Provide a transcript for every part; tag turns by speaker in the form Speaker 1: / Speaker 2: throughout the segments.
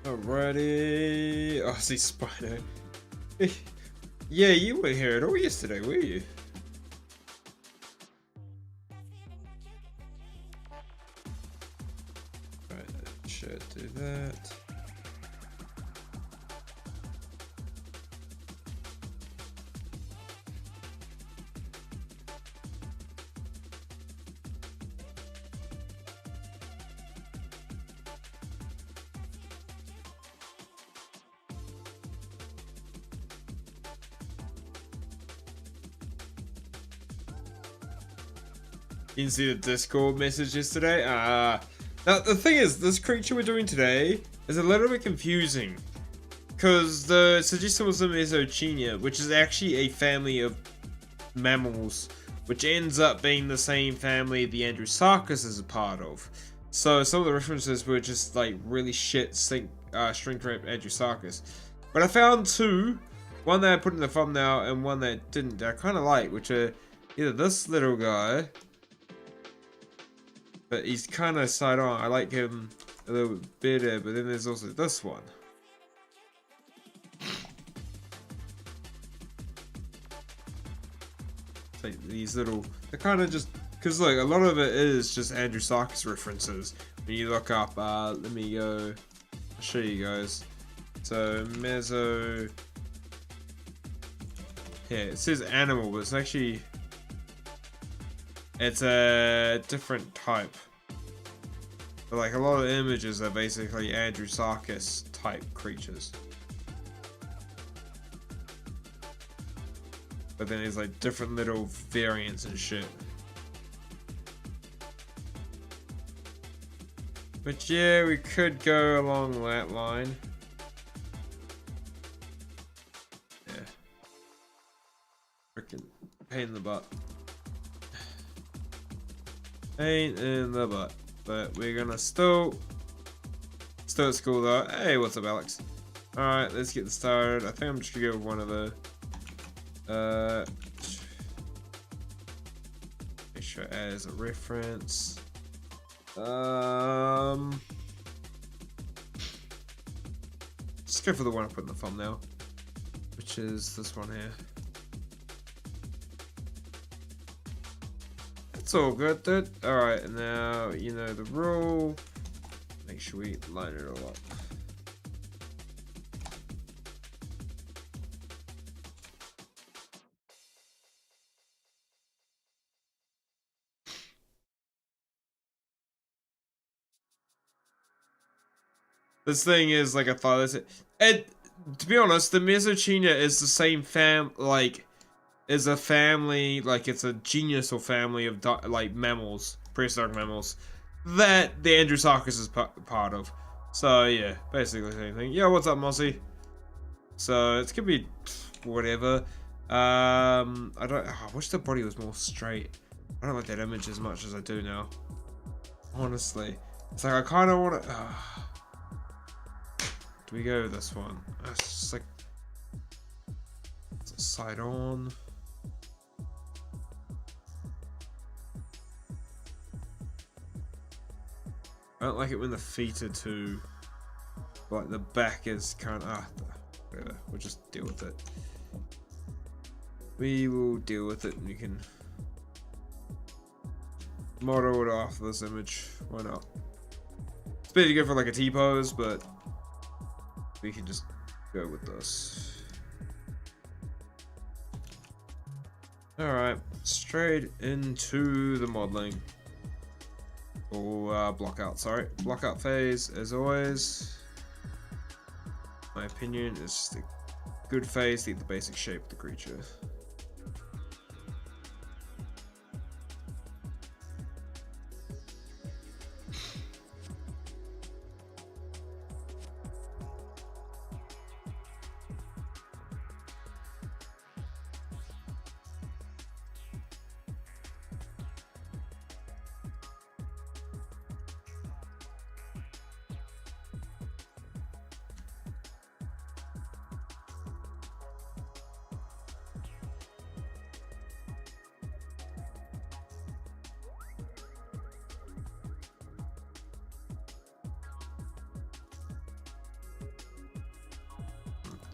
Speaker 1: Alrighty. Oh, I see Spider. Yeah, you were here at all yesterday, were you? Right, should do that. You didn't see the Discord message yesterday? Now the thing is, this creature we're doing today is a little bit confusing. Because the suggestion was the mesonychia, which is actually a family of mammals, which ends up being the same family the Andrewsarchus is a part of. So some of the references were just like really shit shrink wrap Andrewsarchus. But I found two, one that I put in the thumbnail and one that didn't, that I kind of like, which are either this little guy, but he's kind of side on. I like him a little bit better, but then there's also this one. It's like these little, they're kind of just, because like a lot of it is just Andrewsarchus references. When you look up, let me go, I'll show you guys. So, yeah, it says animal, but it's actually, it's a different type. But like a lot of the images are basically Andrewsarchus type creatures. But then there's like different little variants and shit. But yeah, we could go along that line. Yeah. Freaking pain in the butt. Pain in the butt. But we're gonna still at school though. Hey, what's up, Alex? Alright, let's get started. I think I'm just gonna go with one of the make sure as a reference. Just go for the one I put in the thumbnail, which is this one here. It's all good, dude. Alright, and now you know the rule. Make sure we line it all up. This thing is like a thought. And to be honest, the mesonychia is the same is a family, like it's a genus or family of like mammals, prehistoric mammals, that the Andrewsarchus is part of. So yeah, basically the same thing. Yeah, what's up, Mossy? So it's gonna be whatever. I wish the body was more straight. I don't like that image as much as I do now. Honestly, it's like I kind of want to. Do we go with this one? It's just like it's a side on. I don't like it when the feet are too, like the back is kind of, whatever, we'll just deal with it. We will deal with it and we can model it after this image, why not? It's better to go for like a T-pose, but we can just go with this. Alright, straight into the modeling. Or block out, sorry. Block out phase, as always. My opinion is just a good phase to get the basic shape of the creature.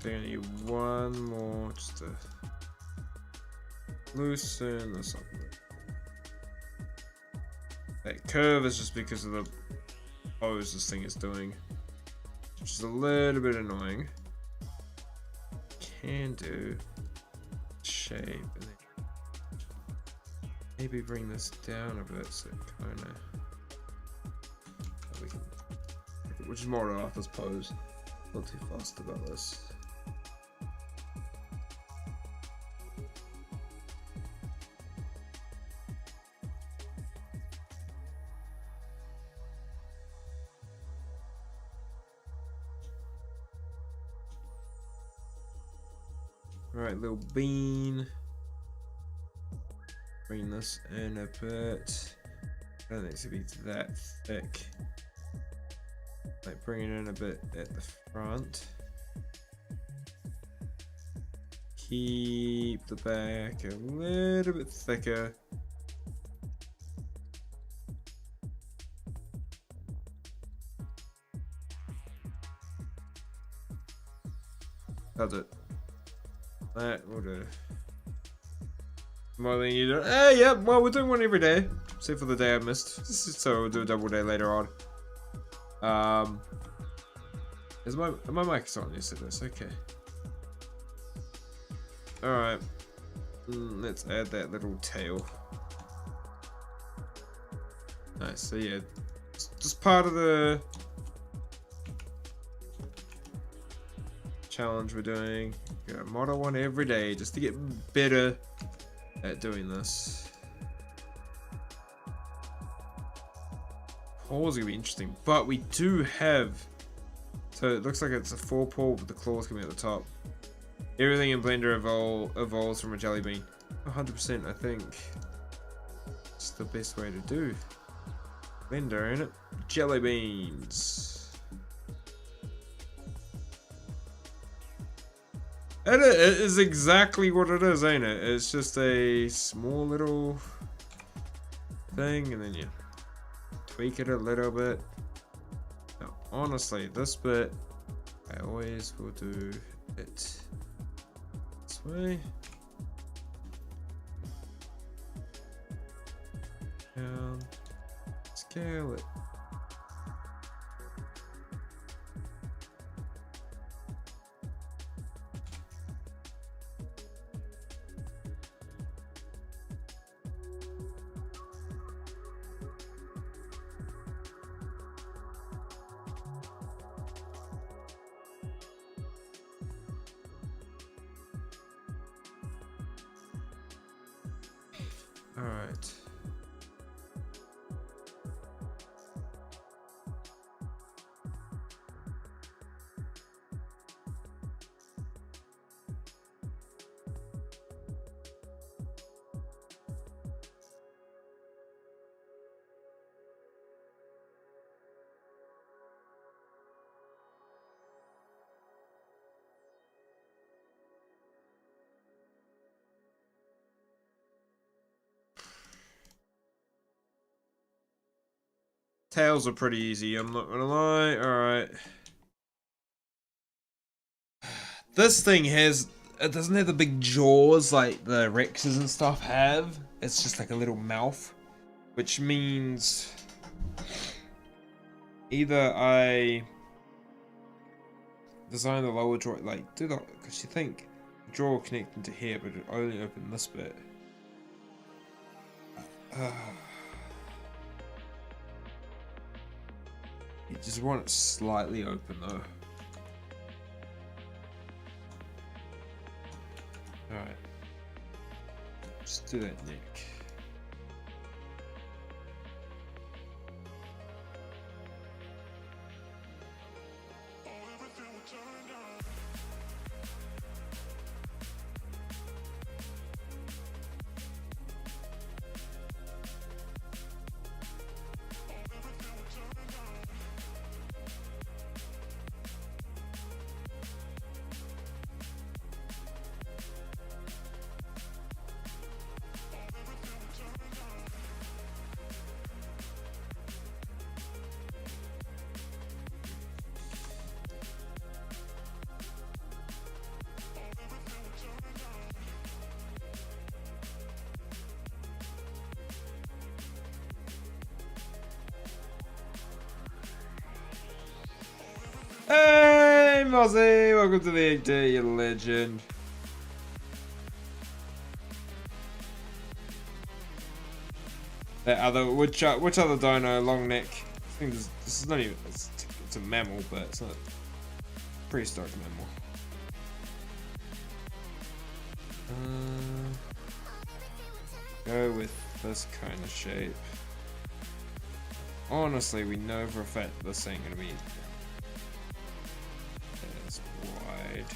Speaker 1: think I need one more just to loosen this up a bit. That curve is just because of the pose this thing is doing, which is a little bit annoying. Can do shape and then maybe bring this down a bit so it kind of we can, which is more off this pose. Not too fast about this. Alright, little bean. Bring this in a bit. I don't think it's gonna be that thick. Like bring it in a bit at the front. Keep the back a little bit thicker. That's it. That will do. More than you do. Yeah, well, we're doing one every day. Except for the day I missed. So we'll do a double day later on. Is my mic's on? Yes, it is. Okay. Alright. Let's add that little tail. Nice. So yeah, it's just part of the challenge we're doing. Gotta model one every day just to get better at doing this. Paws gonna be interesting, but we do have. So it looks like it's a 4-paw with the claws coming at the top. Everything in Blender evolves from a jelly bean. 100%, I think. It's the best way to do Blender, ain't it? Jelly beans. And it is exactly what it is, ain't it? It's just a small little thing, and then you tweak it a little bit. Now, honestly, this bit, I always will do it this way. Down, scale it. All right. Tails are pretty easy, I'm not gonna lie. Alright. This thing it doesn't have the big jaws like the Rexes and stuff have. It's just like a little mouth. Which means either I design the lower jaw, like do the, because you think the jaw connecting to here, but it only open this bit. You just want it slightly open though. Alright. Just do that neck. Hey, Mozzie! Welcome to the 8-day, you legend. That other, which other dino? Long neck. I think this is not even. It's a mammal, but it's not prehistoric mammal. Go with this kind of shape. Honestly, we know for a fact this ain't gonna be as wide.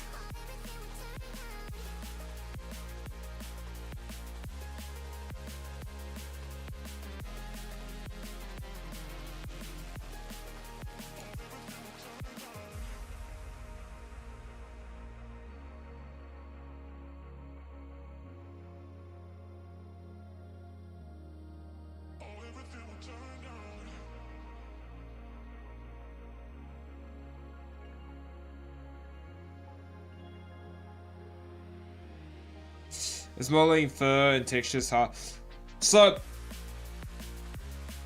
Speaker 1: It's modeling fur and textures hard. So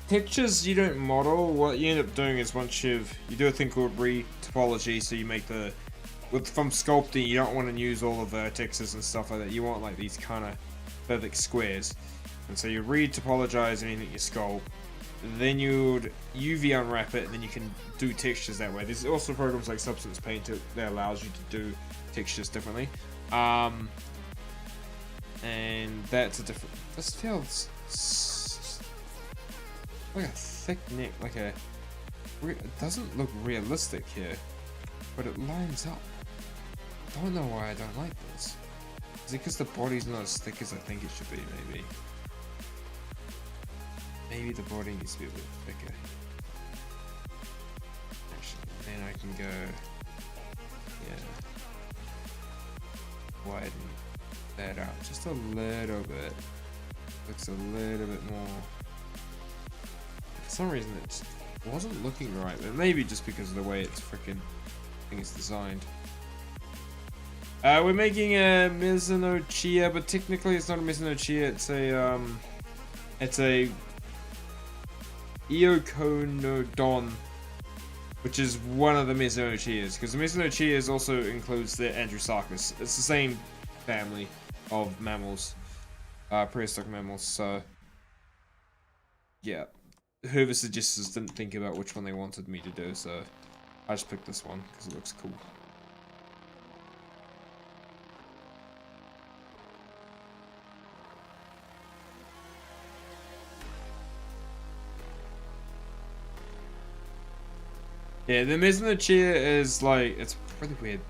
Speaker 1: textures you don't model. What you end up doing is once you do a thing called re-topology. So you make from sculpting, you don't want to use all the vertexes and stuff like that. You want like these kind of perfect squares. And so you re-topologize anything you sculpt. Then you'd UV unwrap it, and then you can do textures that way. There's also programs like Substance Paint that allows you to do textures differently. And that's a different. This feels like a thick neck, it doesn't look realistic here, but it lines up. Don't know why I don't like this. Is it because the body's not as thick as I think it should be? Maybe the body needs to be a bit thicker. Actually, then I can go, widen that out just a little bit. Looks a little bit more. For some reason it just wasn't looking right, but maybe just because of the way it's freaking thing is designed. We're making a mesonychia, but technically it's not a mesonychia. It's a Eoconodon, which is one of the mesonychias, because the mesonychias also includes the Andrewsarchus. It's the same family of mammals, prehistoric mammals. So yeah, whoever suggests this didn't think about which one they wanted me to do, so I just picked this one because it looks cool. Yeah, the mesonychia is like, it's really weird.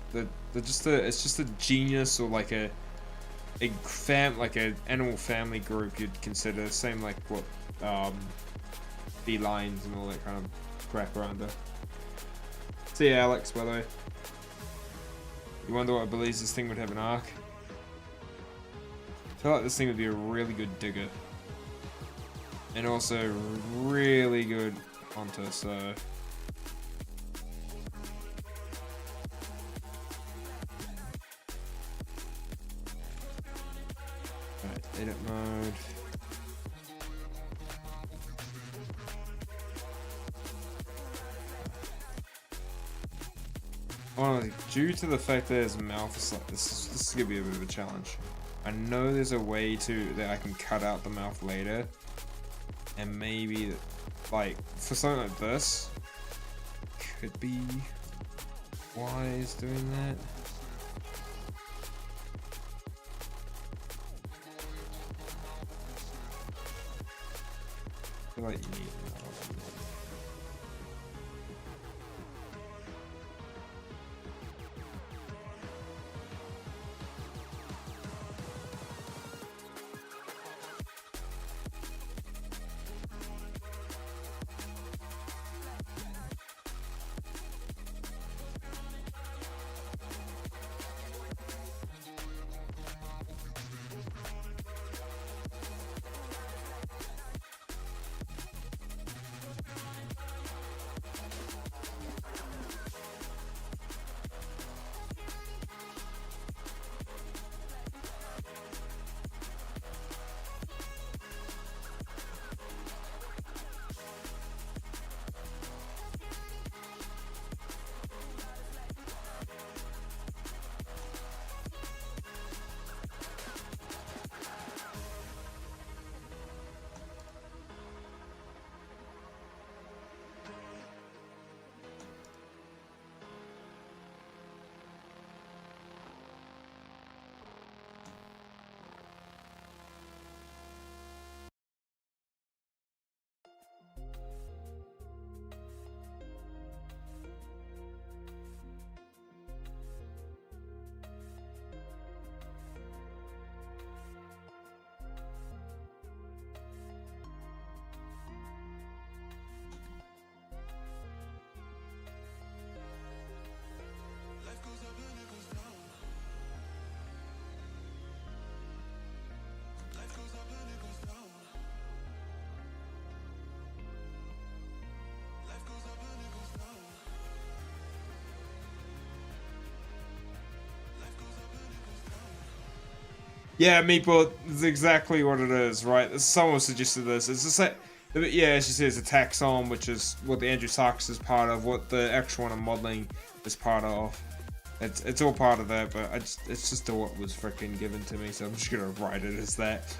Speaker 1: It's just a genus, or like an animal family group you'd consider, same like what felines and all that kind of crap around there. See ya, Alex, by the way. You wonder what believes this thing would have an arc? I feel like this thing would be a really good digger, and also really good hunter. So. Edit mode. Well, due to the fact that his mouth is like this is gonna be a bit of a challenge. I know there's a way that I can cut out the mouth later, and maybe like for something like this, could be wise doing that. I feel like you need another one. Yeah, Meatball is exactly what it is, right? Someone suggested this. It's just like, yeah, as you said, it's a taxon, which is what the Andrew Sarkis is part of, what the actual one I'm modeling is part of. It's all part of that, but it's just what was freaking given to me, so I'm just gonna write it as that.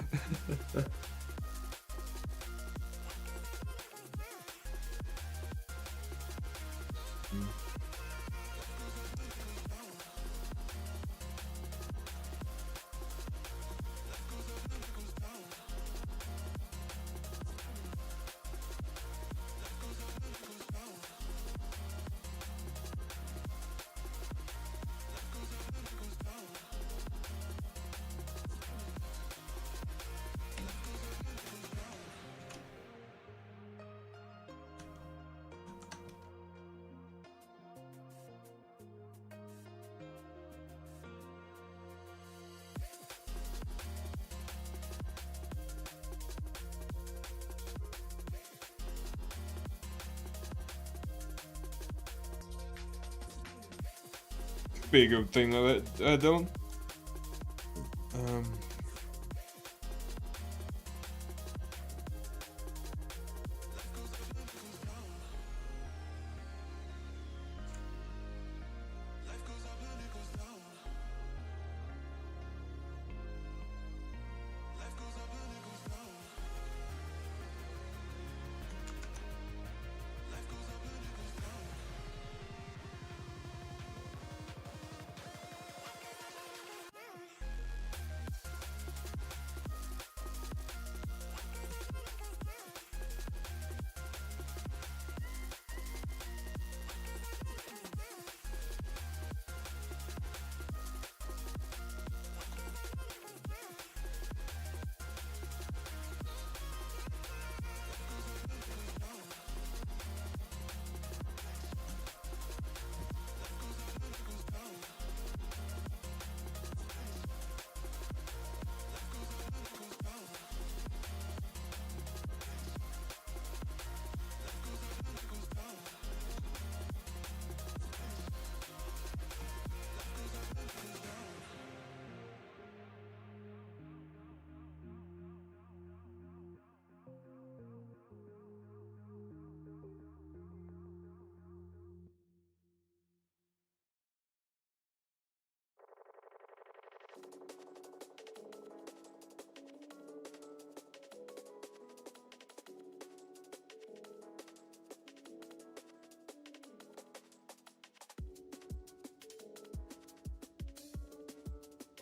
Speaker 1: Be a good thing like that, Dylan.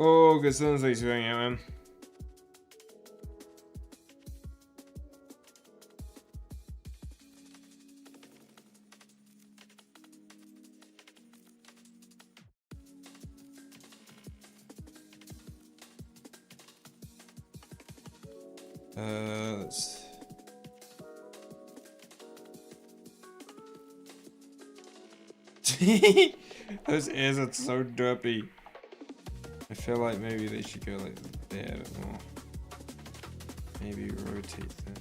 Speaker 1: Oh, good sounds like doing it, man. Let's... Those ears are so derpy. I feel like maybe they should go like there a bit more. Maybe rotate them.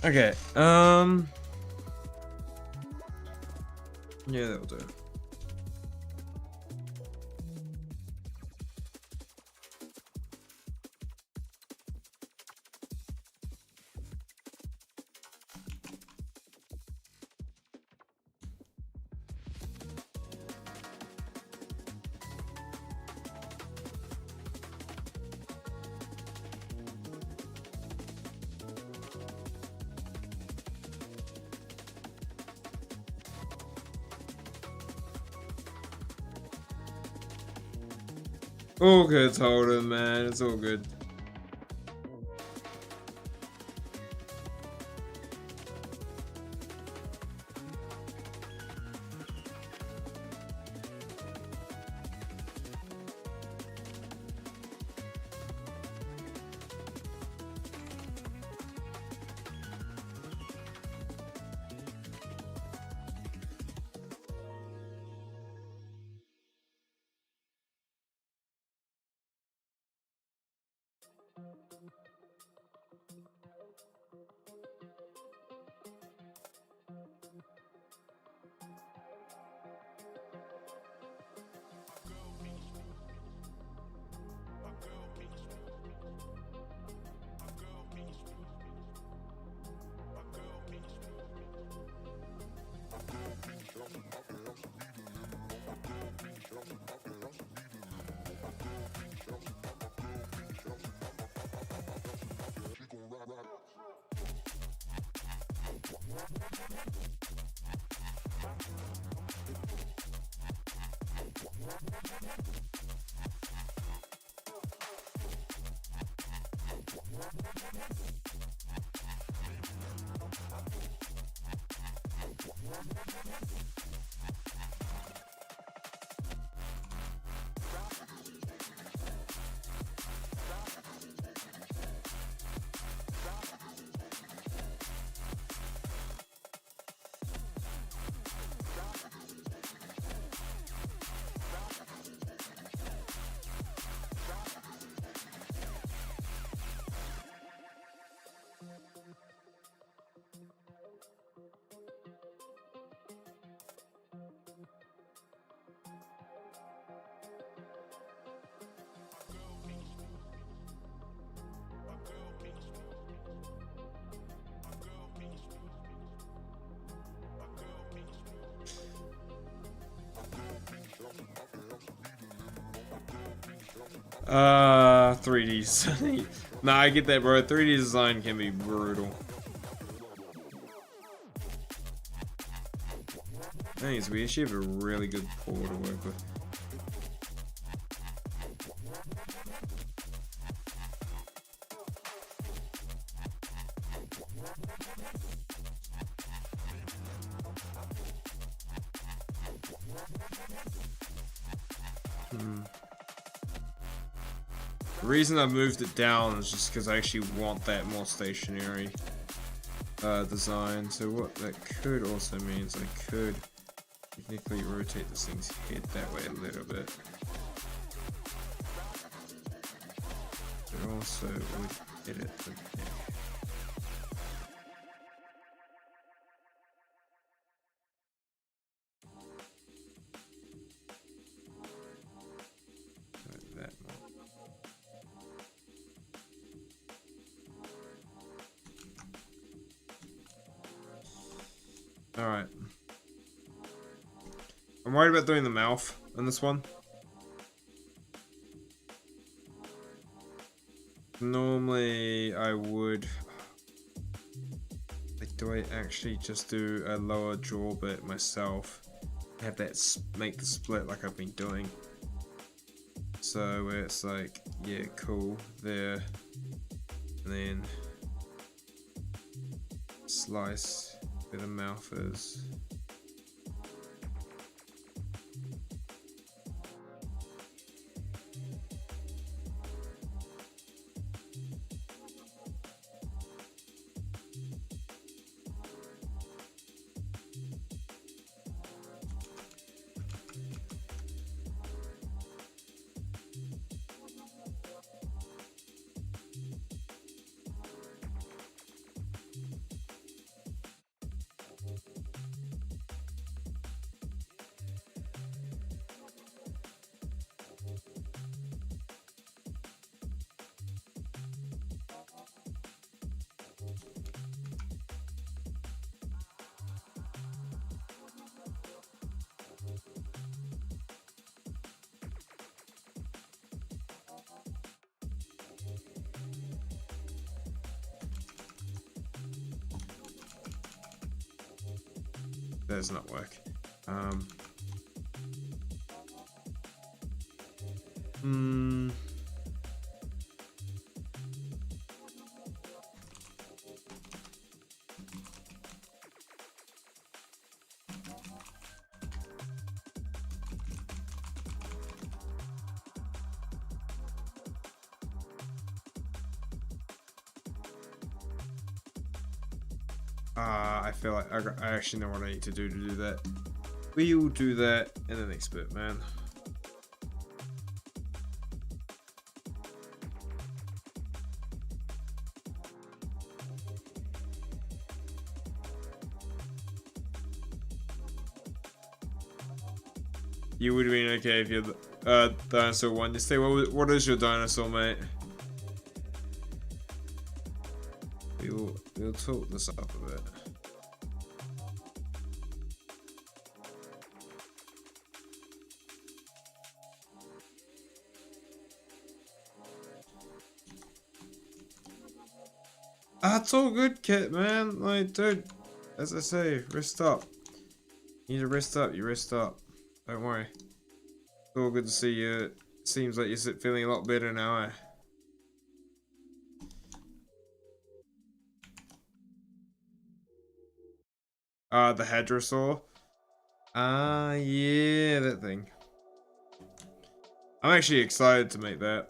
Speaker 1: Okay, Yeah, that'll do. All good, Holden, man. It's all good. Uh, 3D. Nah, I get that, bro. 3D design can be brutal. Thanks, we actually have a really good pool to work with. The reason I moved it down is just because I actually want that more stationary design. So what that could also mean is I could technically rotate this thing's head that way a little bit. But also would hit it the neck. Like that more. Alright. I'm worried about doing the mouth on this one. Normally I would... Do I actually just do a lower jaw bit myself? Have that make the split like I've been doing. So where it's like, yeah, cool, there. And then slice where the mouth is. does not work. I feel like I actually know what I need to do that. We'll do that in the next bit, man. You would have been okay if your dinosaur won. Just say, what is your dinosaur, mate? We'll talk this up a bit. It's all good, Kit, man. Like, dude, as I say, rest up. You need to rest up. You rest up. Don't worry. It's all good to see you. Seems like you're feeling a lot better now, eh? The hadrosaur. Yeah, that thing. I'm actually excited to make that.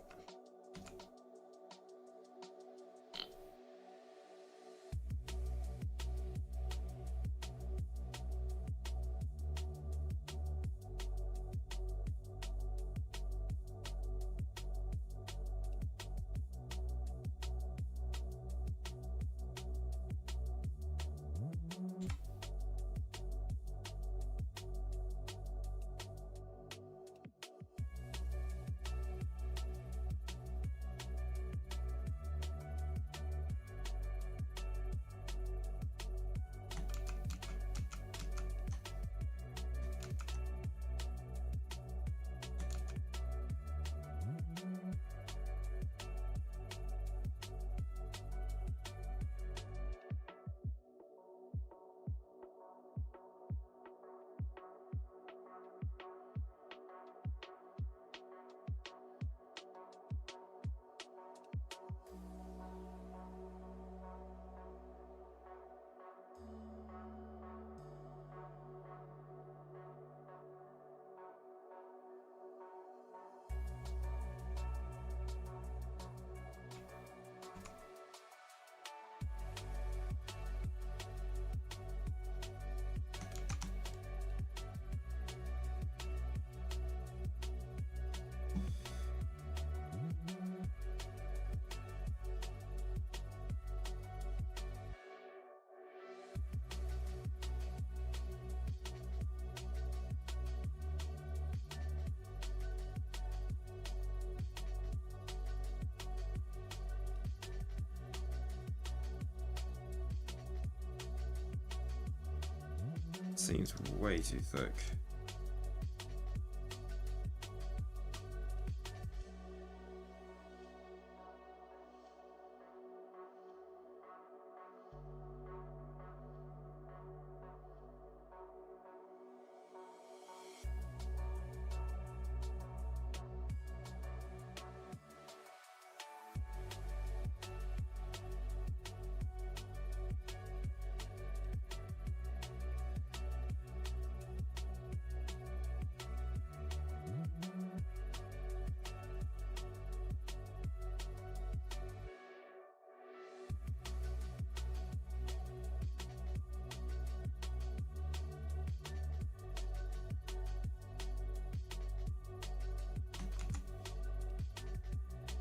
Speaker 1: Seems way too thick.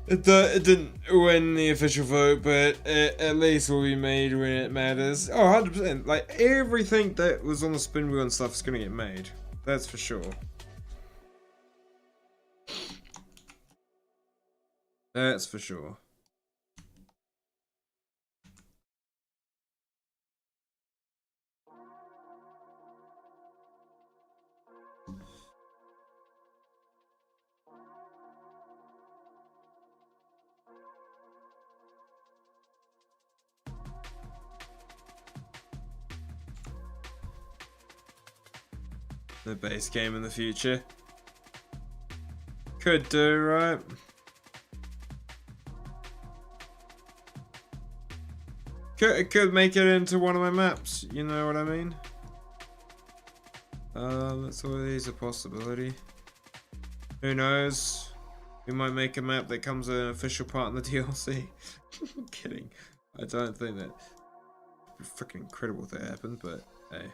Speaker 1: It didn't win the official vote, but it at least will be made when it matters. Oh, 100%. Like, everything that was on the spin wheel and stuff is going to get made. That's for sure. That's for sure. the base game in the future. Could do, right? Could make it into one of my maps, you know what I mean? That's always a possibility. Who knows? We might make a map that comes an official part in the DLC. I'm kidding. I don't think that would be freaking incredible if that happened, but hey.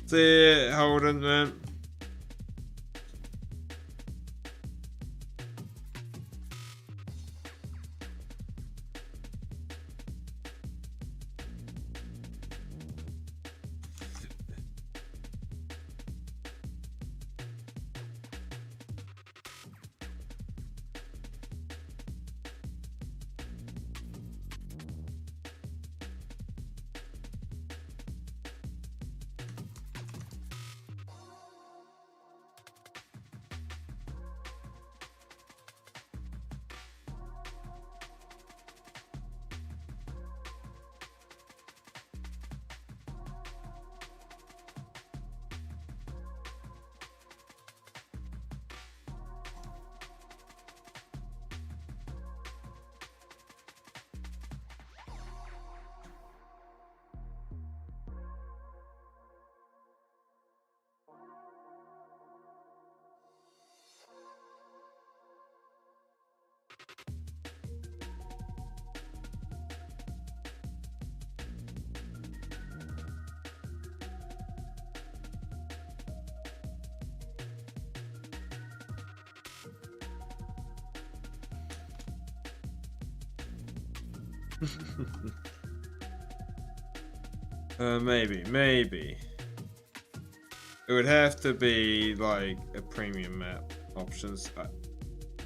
Speaker 1: See, hold on, man. Maybe. It would have to be like a premium map options.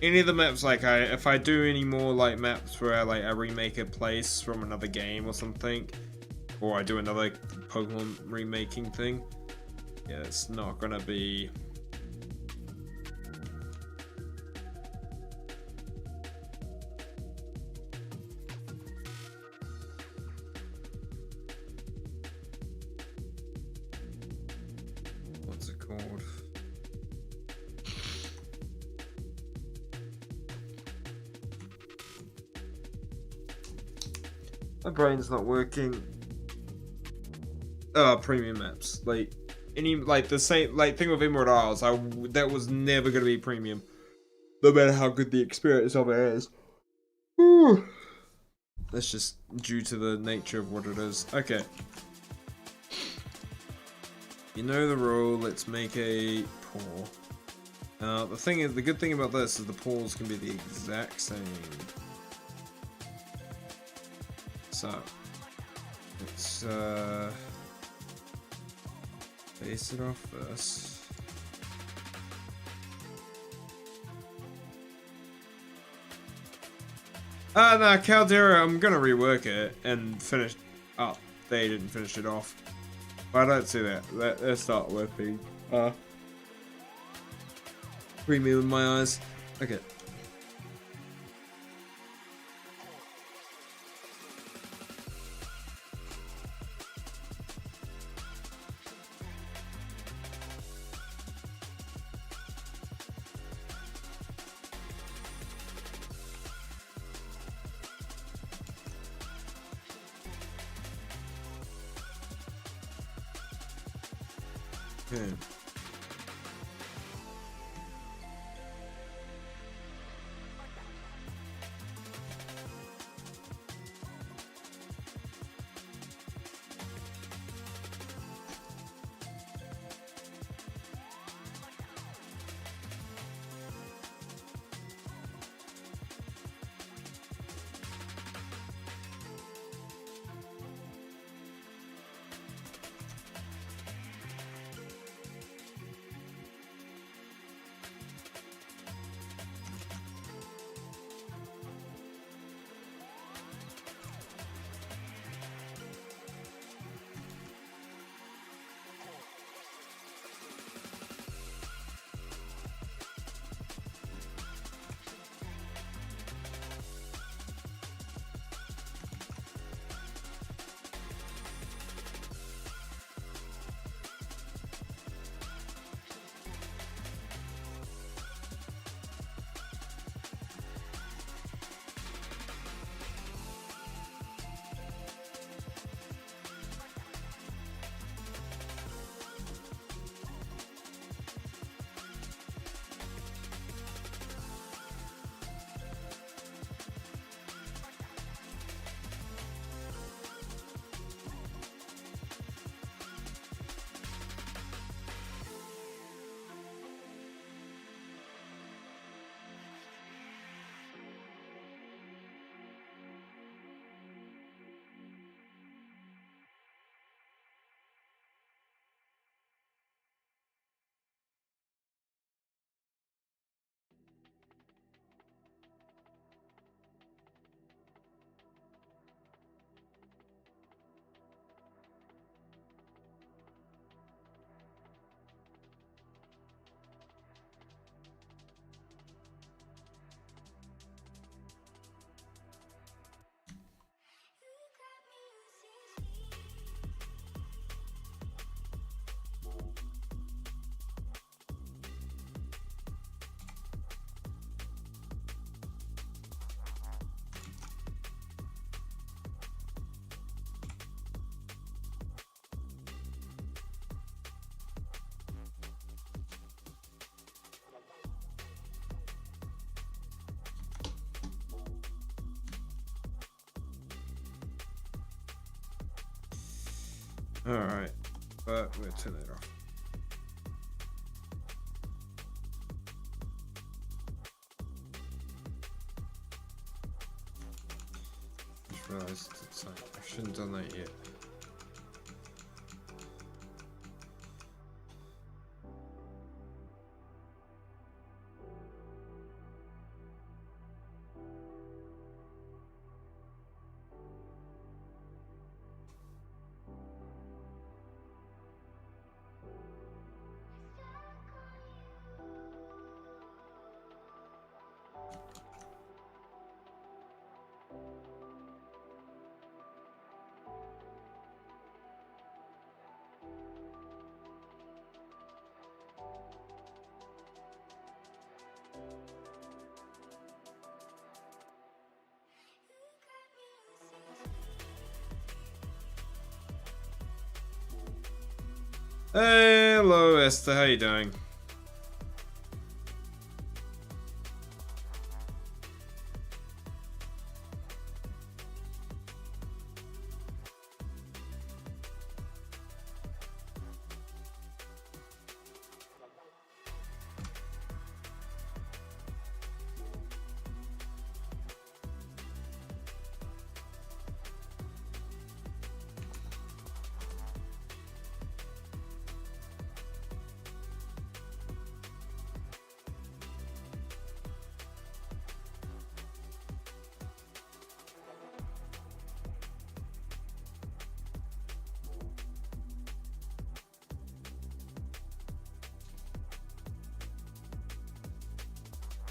Speaker 1: Any of the maps, like if I do any more like maps where I remake a place from another game or something, or I do another Pokemon remaking thing, yeah, it's not gonna be. What's it called? My brain's not working. Premium maps. Like any the same thing with Emerald Isles. That was never gonna be premium, no matter how good the experience of it is. Whew. That's just due to the nature of what it is. Okay. You know the rule. Let's make a paw. The thing is, the good thing about this is the paws can be the exact same. So let's base it off this. No, Caldera, I'm gonna rework it and finish. Oh, they didn't finish it off. But I don't see that. Let's start with the premium in my eyes. Okay. Okay. Alright, but we'll turn that off. Just realised it's like, I shouldn't have done that yet. Hello Esther, how you doing?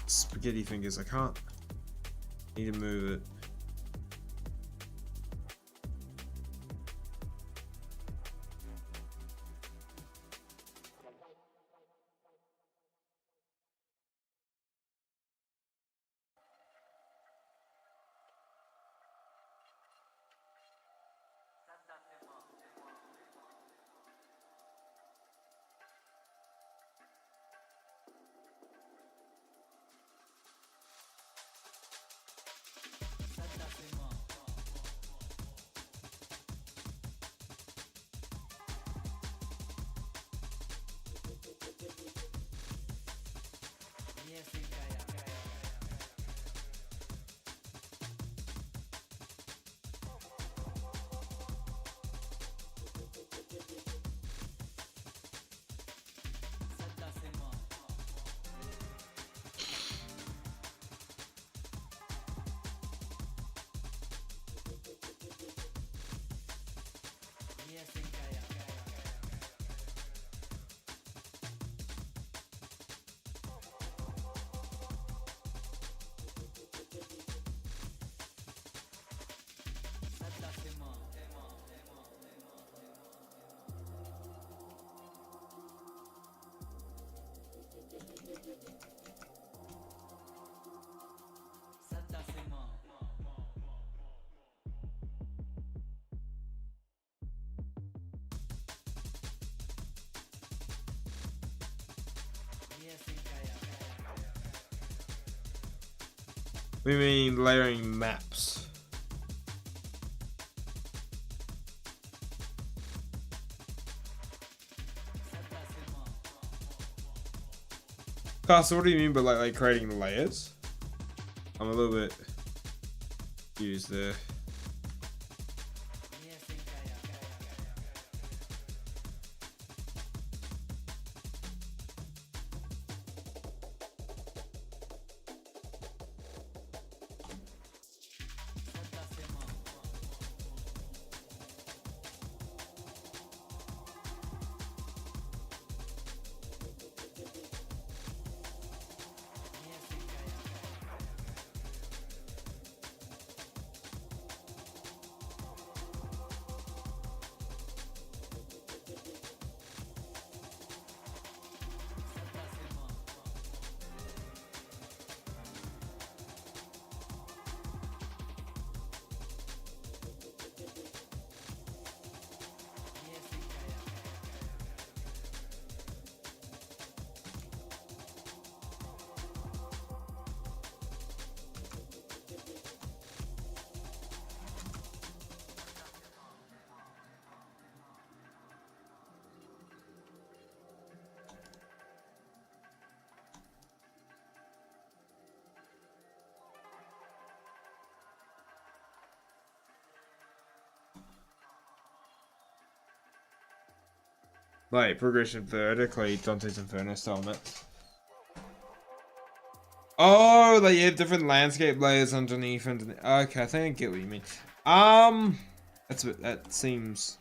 Speaker 1: Spaghetti fingers, I can't. Need to move it. We mean layering maps. Carson, what do you mean by like creating layers? I'm a little bit confused there. like progression vertically, Dante's Inferno style maps. Oh, like you have different landscape layers underneath. Okay, I think I get what you mean. That seems.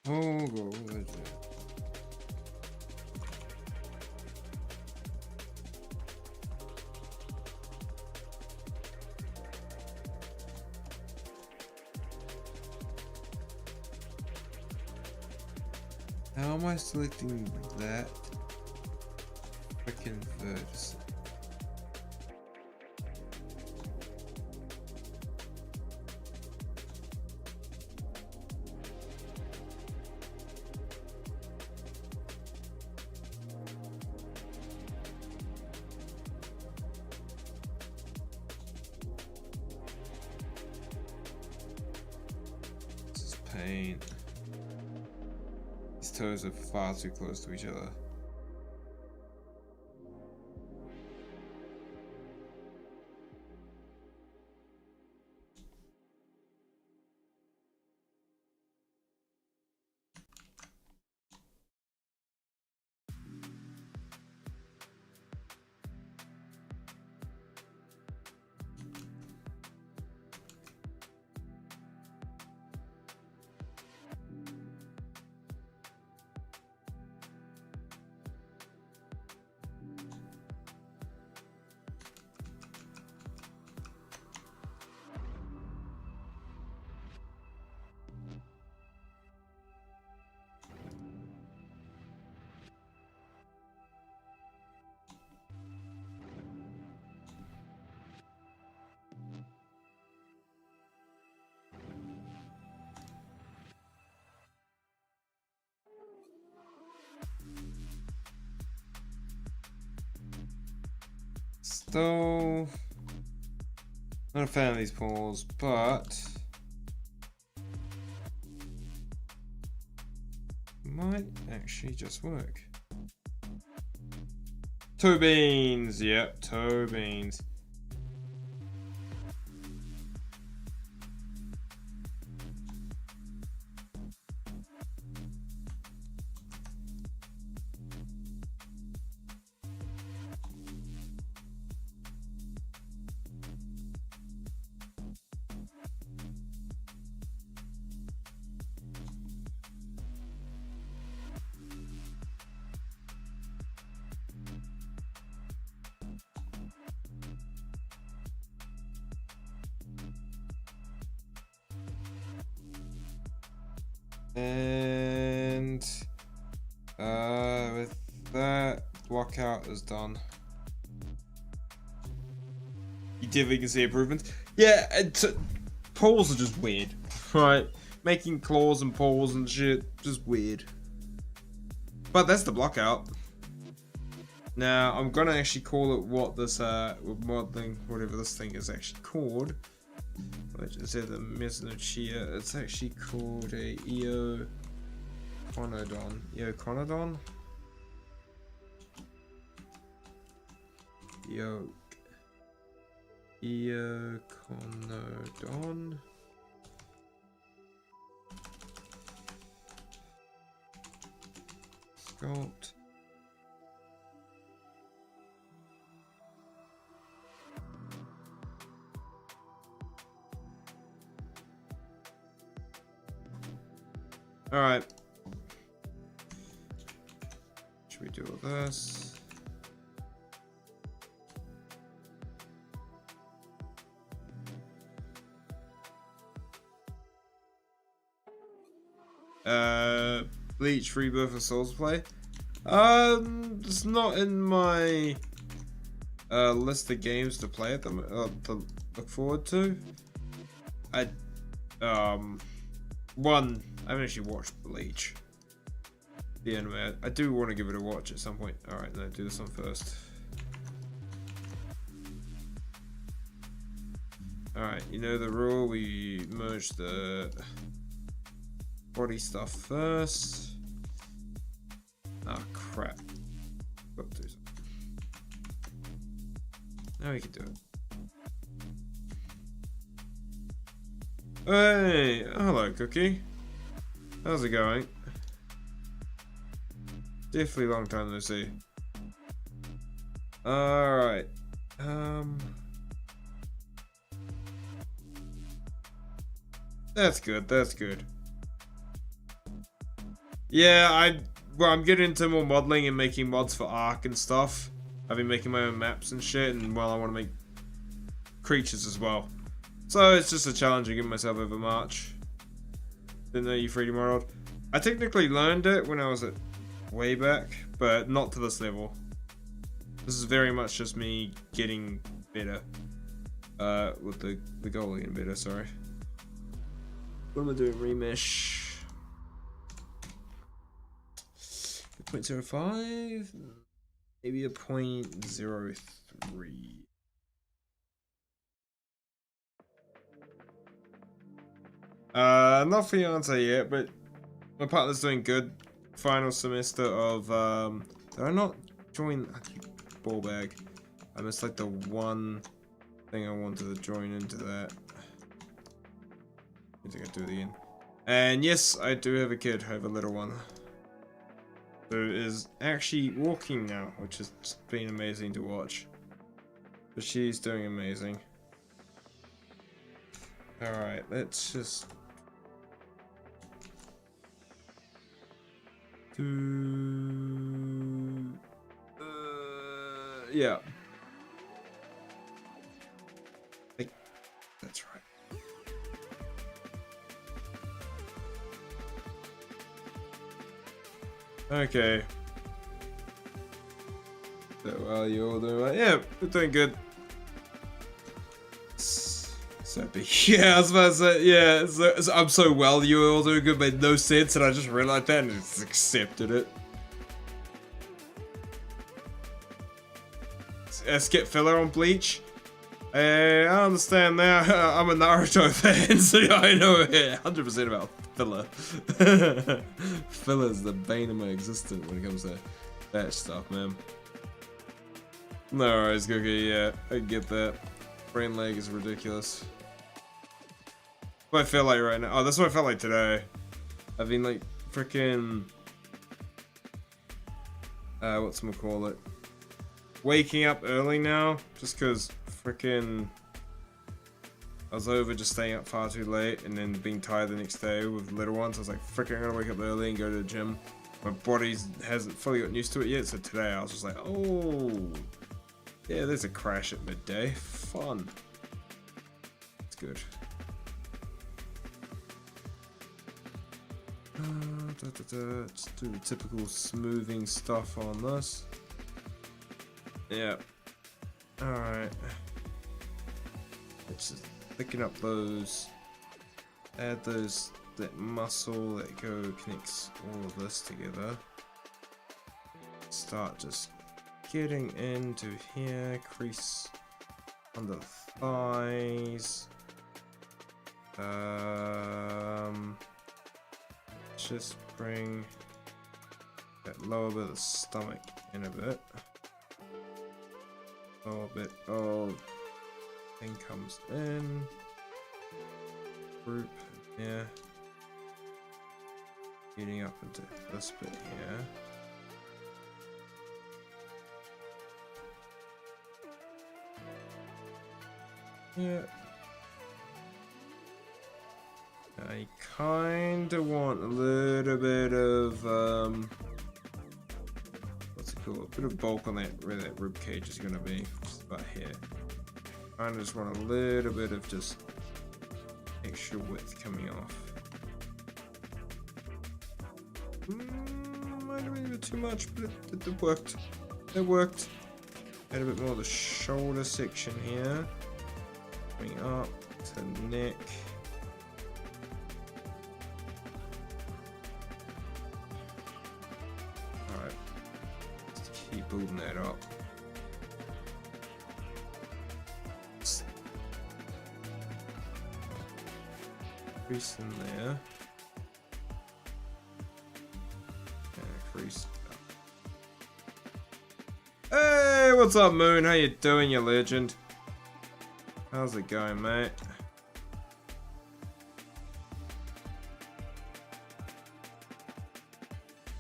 Speaker 1: Oh, what is it? How am I selecting that? Freaking verse. paint. These toes are far too close to each other. Still not a fan of these paws, but might actually just work. Toe beans, yep, toe beans. And with that, block out is done. You definitely can see improvements. Yeah, paws are just weird, right? Making claws and paws and shit, just weird. But that's the block out. Now I'm gonna actually call it what this modeling, whatever this thing is actually called. Which is the mesonychia. It's actually called a eoconodon. Eoconodon? Eoconodon. Sculpt. Alright. Should we do all this? Bleach Rebirth of Souls play. It's not in my list of games to play at them to look forward to. I haven't actually watched Bleach, the anime. I do want to give it a watch at some point. Alright, no, do this one first. Alright, you know the rule, we merge the body stuff first. Ah, crap. Got to do something. Now we can do it. Hey, hello, Cookie. How's it going? Definitely long time no see. Alright. That's good, that's good. Yeah, I'm getting into more modeling and making mods for Ark and stuff. I've been making my own maps and shit, and well, I want to make creatures as well. So it's just a challenge I'm giving myself over March. Didn't know you 3D modeled. I technically learned it when I was at way back, but not to this level. This is very much just me getting better. With the goal of getting better, sorry. What am I doing? Remesh. 0.05? Maybe a 0.03. Not fiance yet, but my partner's doing good. Final semester of, did I not join? Ball bag. I missed like the one thing I wanted to join into that. I think I do it again. And yes, I do have a kid. I have a little one. Who is actually walking now, which has been amazing to watch. But she's doing amazing. Alright, let's just do... yeah. That's right. Okay. So, well, you all doing well? Yeah, we're doing good. So big. Yeah, I was about to say, yeah, so I'm so well, you all doing good made no sense, and I just realized that and just accepted it. Skip filler on Bleach? I understand now. I'm a Naruto fan, so I know 100% about filler. Filler's the bane of my existence when it comes to that stuff, man. No worries, Cookie, yeah, I get that. Brain lag is ridiculous. That's what I feel like right now. Oh, that's what I felt like today. I've been like freaking whatchamacallit, waking up early now just because freaking I was over just staying up far too late and then being tired the next day with little ones. I was like, freaking, I'm gonna wake up early and go to the gym. My body hasn't fully gotten used to it yet, so today I was just like, oh yeah, there's a crash at midday. Fun. It's good. Let's do the typical smoothing stuff on this. Yeah. Alright. Let's just thicken up those. Add those, that muscle that connects all of this together. Start just getting into here, crease under the thighs. Just bring that lower bit of the stomach in a bit. Lower bit of thing comes in. Group, yeah. Getting up into this bit here. Yeah. I kinda want a little bit of what's it called? A bit of bulk on that where that rib cage is gonna be, just about here. Kinda just want a little bit of just extra width coming off. Might have been a bit too much, but it worked. It worked. Add a bit more of the shoulder section here. Coming up to the neck. Alright. Just keep building that up. Crease in there. Crease up. Hey, what's up, Moon? How you doing, you legend? How's it going, mate?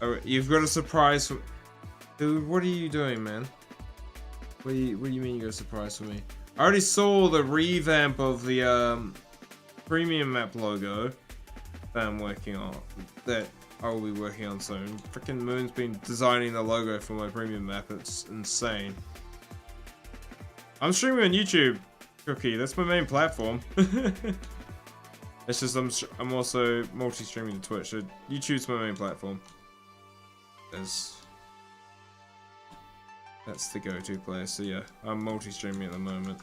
Speaker 1: Oh, you've got a surprise for... Dude, what are you doing, man? What do you mean you got a surprise for me? I already saw the revamp of the premium map logo that I'm working on. That I will be working on soon. Freaking Moon's been designing the logo for my premium map. It's insane. I'm streaming on YouTube, Cookie. That's my main platform. It's just I'm also multi-streaming to Twitch. So YouTube's my main platform. That's the go-to place. So yeah, I'm multi-streaming at the moment.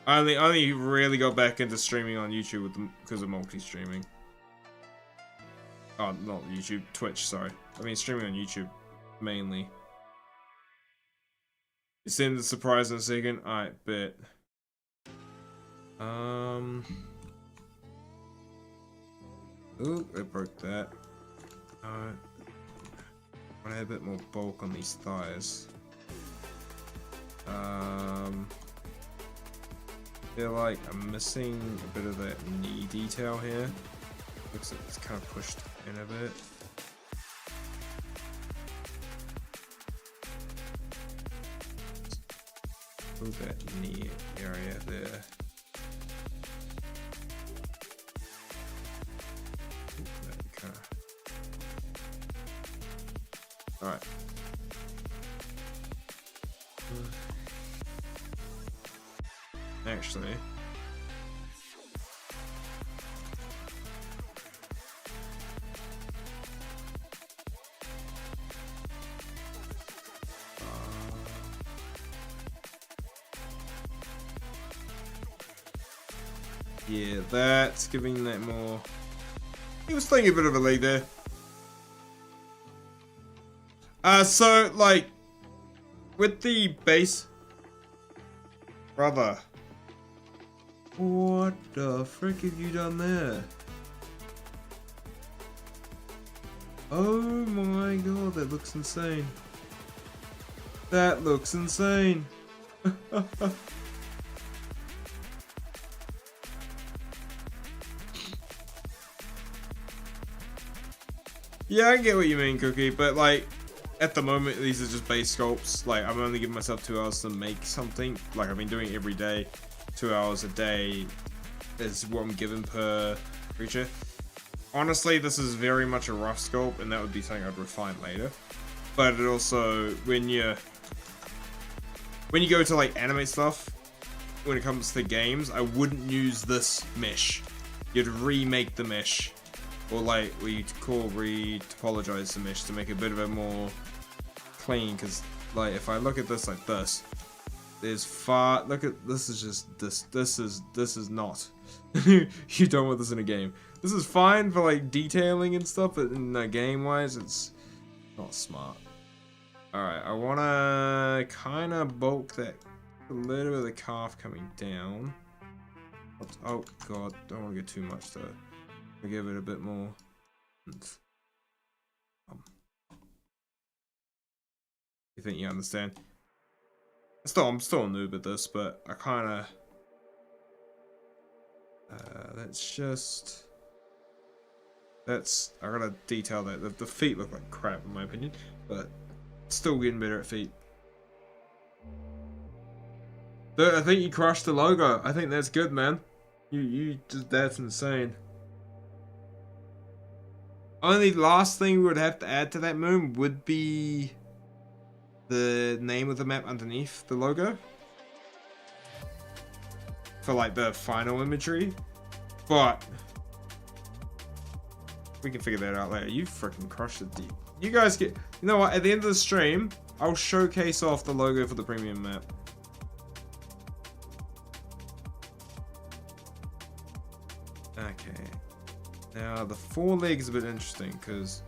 Speaker 1: I only really got back into streaming on YouTube because of multi-streaming. Oh, not YouTube, Twitch, sorry. I mean streaming on YouTube, mainly. You send the surprise in a second? Alright, bet. Ooh, I broke that. I want to have a bit more bulk on these thighs. Feel like I'm missing a bit of that knee detail here. Looks like it's kind of pushed in a bit. Move that knee area there. Alright. Actually. Yeah, that's giving that more. He was thinking a bit of a leg there. So like with the base, brother. What the frick have you done there? Oh my god, that looks insane. That looks insane. Yeah, I get what you mean, Cookie, but like, at the moment, these are just base sculpts. Like, I'm only giving myself 2 hours to make something. Like, I've been doing it every day. 2 hours a day is what I'm given per creature. Honestly, this is very much a rough sculpt, and that would be something I'd refine later. But it also, when you go to like animate stuff, when it comes to games, I wouldn't use this mesh. You'd remake the mesh. Or like we call re-topologize the mesh to make it a bit of a more clean, because like if I look at this like this, there's far, look at, this is just, this is not, you don't want this in a game. This is fine for like detailing and stuff, but in game wise, it's not smart. Alright, I wanna kinda bulk that, a little bit of the calf coming down. Oh god, don't wanna get too much though. I'll give it a bit more. You think you understand? I'm still a noob at this, but I kinda I gotta detail that. The feet look like crap in my opinion, but still getting better at feet. But I think you crushed the logo. I think that's good, man. You just, that's insane. Only last thing we would have to add to that moon would be the name of the map underneath the logo. For like the final imagery. But we can figure that out later. You freaking crushed it deep. You guys get, you know what, at the end of the stream, I'll showcase off the logo for the premium map. Okay. Now the 4 legs is a bit interesting because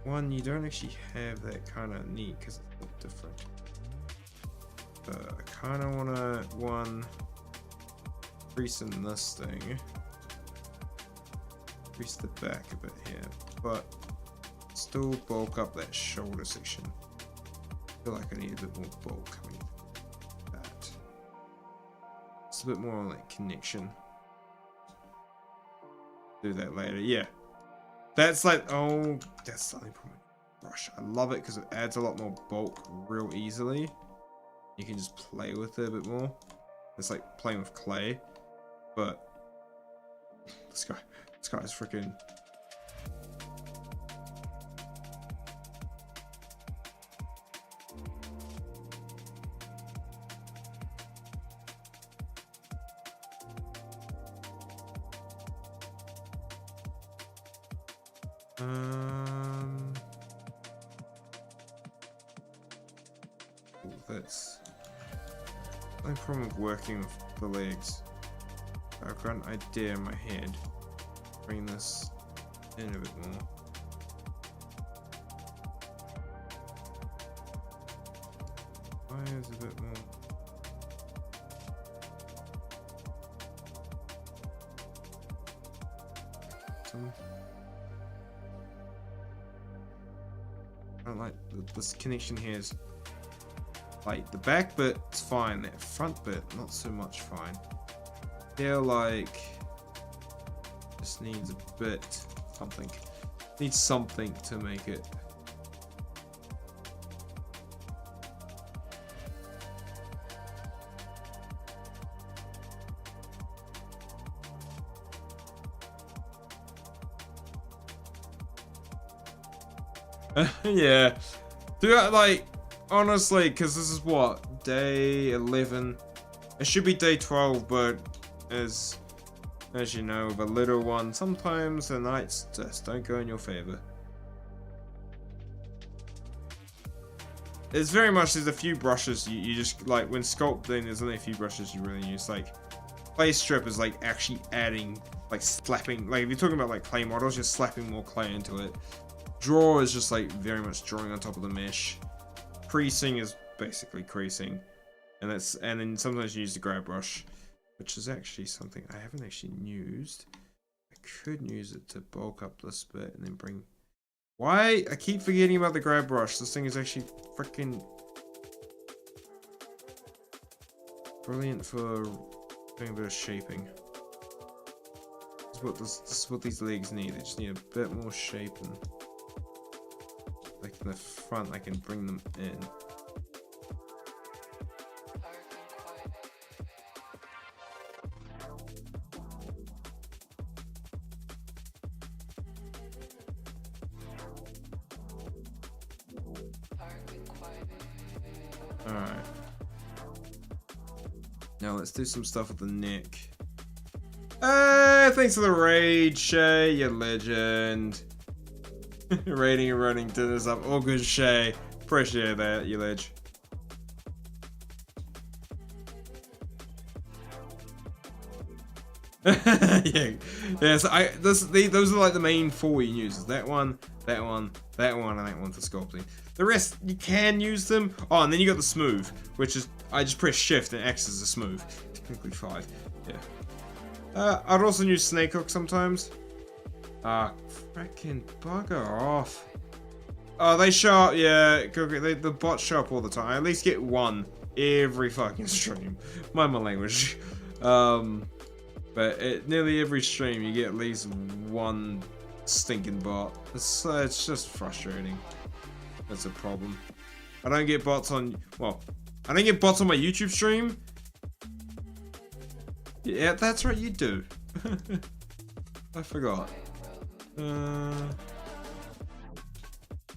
Speaker 1: one, you don't actually have that kind of neat because it's a bit different. But I kind of want to crease in this thing, crease the back a bit here, but still bulk up that shoulder section. I feel like I need a bit more bulk coming from that. It's a bit more on that connection. Do that later. Yeah, that's like, oh, that's something from my brush. I love it because it adds a lot more bulk real easily. You can just play with it a bit more. It's like playing with clay, but this guy's freaking. That's no problem with working with the legs. I've got an idea in my head. Bring this in a bit more. Why is a bit more? bottom. I don't like this connection here is like the back bit's fine, that front bit not so much fine. Feel like this needs a bit something. Needs something to make it. Yeah, do that, like, honestly, because this is what, day 11. It should be day 12, but as you know, with a little one, sometimes the nights just don't go in your favor. It's very much, there's a few brushes you just, like, when sculpting, there's only a few brushes you really use. Like, clay strip is like actually adding, like slapping, like if you're talking about like clay models, you're slapping more clay into it. Draw is just like very much drawing on top of the mesh. Creasing is basically creasing, and then sometimes you use the grab brush, which is actually something I haven't actually used. I could use it to bulk up this bit and then bring. Why? I keep forgetting about the grab brush. This thing is actually freaking brilliant for doing a bit of shaping. This is what these legs need. They just need a bit more shape, and like in the front I can bring them in. Alright. Now let's do some stuff with the neck. Thanks for the raid, Shay, you legend. Raiding and running dinners up. All good, Shay. Appreciate that, you ledge. Yeah. So those are like the main four you can use. That one, and that one for sculpting. The rest you can use them. Oh, and then you got the smooth, which is I just press shift and it acts as a smooth. Technically 5. Yeah. I'd also use snake hook sometimes. Frickin' bugger off. Oh, they show up, yeah, the bots show up all the time. I at least get one every fucking stream. Mind my language. But at nearly every stream you get at least one stinking bot. It's just frustrating. That's a problem. I don't get bots on, well, I don't get bots on my YouTube stream. Yeah, that's right, you do. I forgot.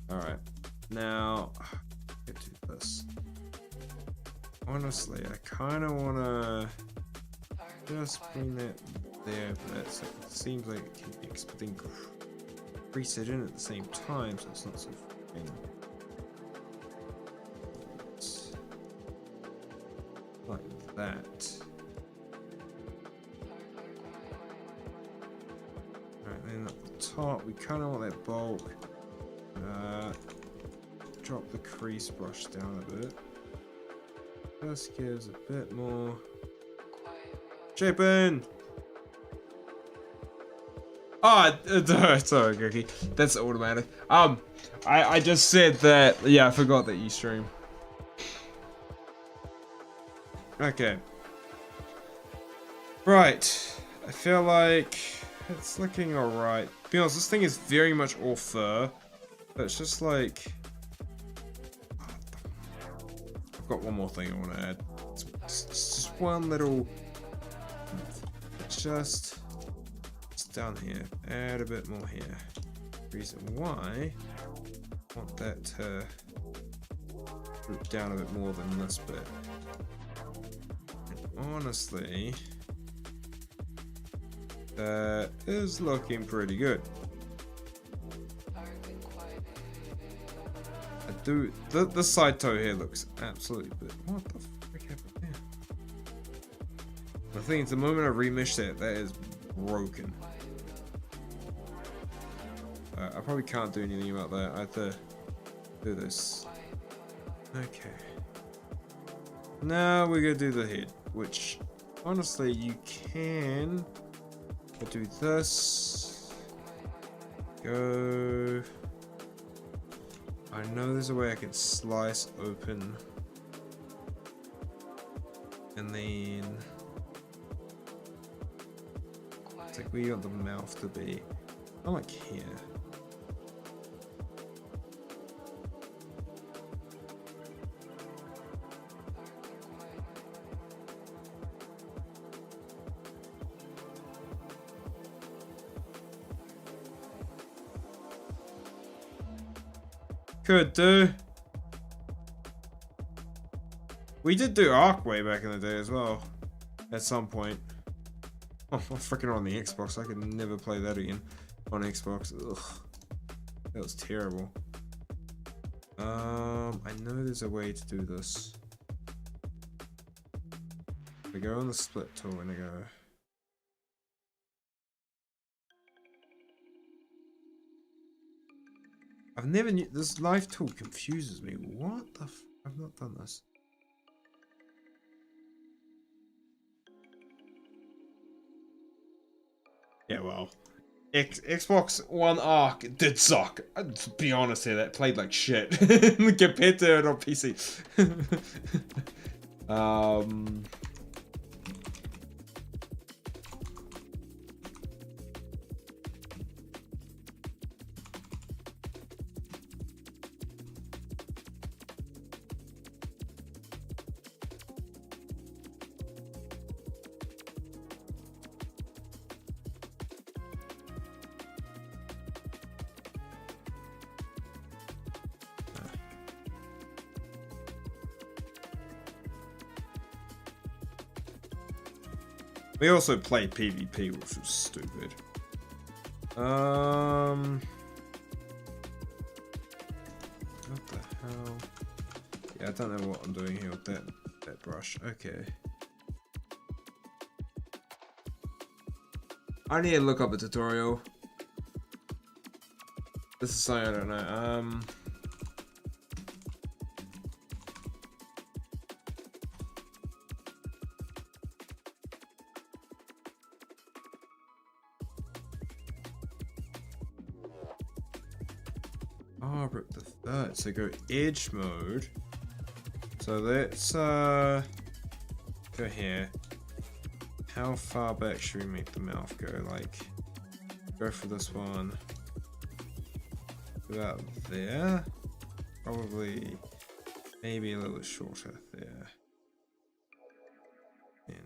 Speaker 1: Alright. Now, let's do this. Honestly, I kind of want to just bring that there, but so it seems like it can be expecting preset in at the same time, so it's not so freaking like that. Alright, then at the top, we kind of want that bulk. Drop the crease brush down a bit. This gives a bit more shaping. Oh, sorry, Cookie. That's automatic. I just said that. Yeah, I forgot that you stream. Okay. Right. I feel like it's looking alright. To be honest, this thing is very much all fur. But it's just like... I've got one more thing I want to add. It's just one little... Just down here. Add a bit more here. Reason why I want that to root down a bit more than this bit. And honestly, that is looking pretty good. I do. The side toe here looks absolutely. But what the frick happened there? The thing is, the moment I remesh that, that is broken. I probably can't do anything about that. I have to do this. Okay. Now we're gonna do the head, which honestly you can do this. go. I know there's a way I can slice open. And then... It's like where you want the mouth to be. Not like here. Could do. We did do Arcway back in the day as well. At some point. Oh, I'm freaking on the Xbox. I could never play that again on Xbox. Ugh. That was terrible. I know there's a way to do this. We go on the split tool and I go. I've never knew this live tool confuses me. What the f? I've not done this. Yeah, well, Xbox One Arc did suck. To be honest here, that played like shit compared to it on PC. We also played PvP, which was stupid. What the hell? Yeah, I don't know what I'm doing here with that brush. Okay. I need to look up a tutorial. This is something I don't know. Oh, rip the third. So go edge mode. So let's go here. How far back should we make the mouth go? Like, go for this one. About there. Probably, maybe a little shorter there. And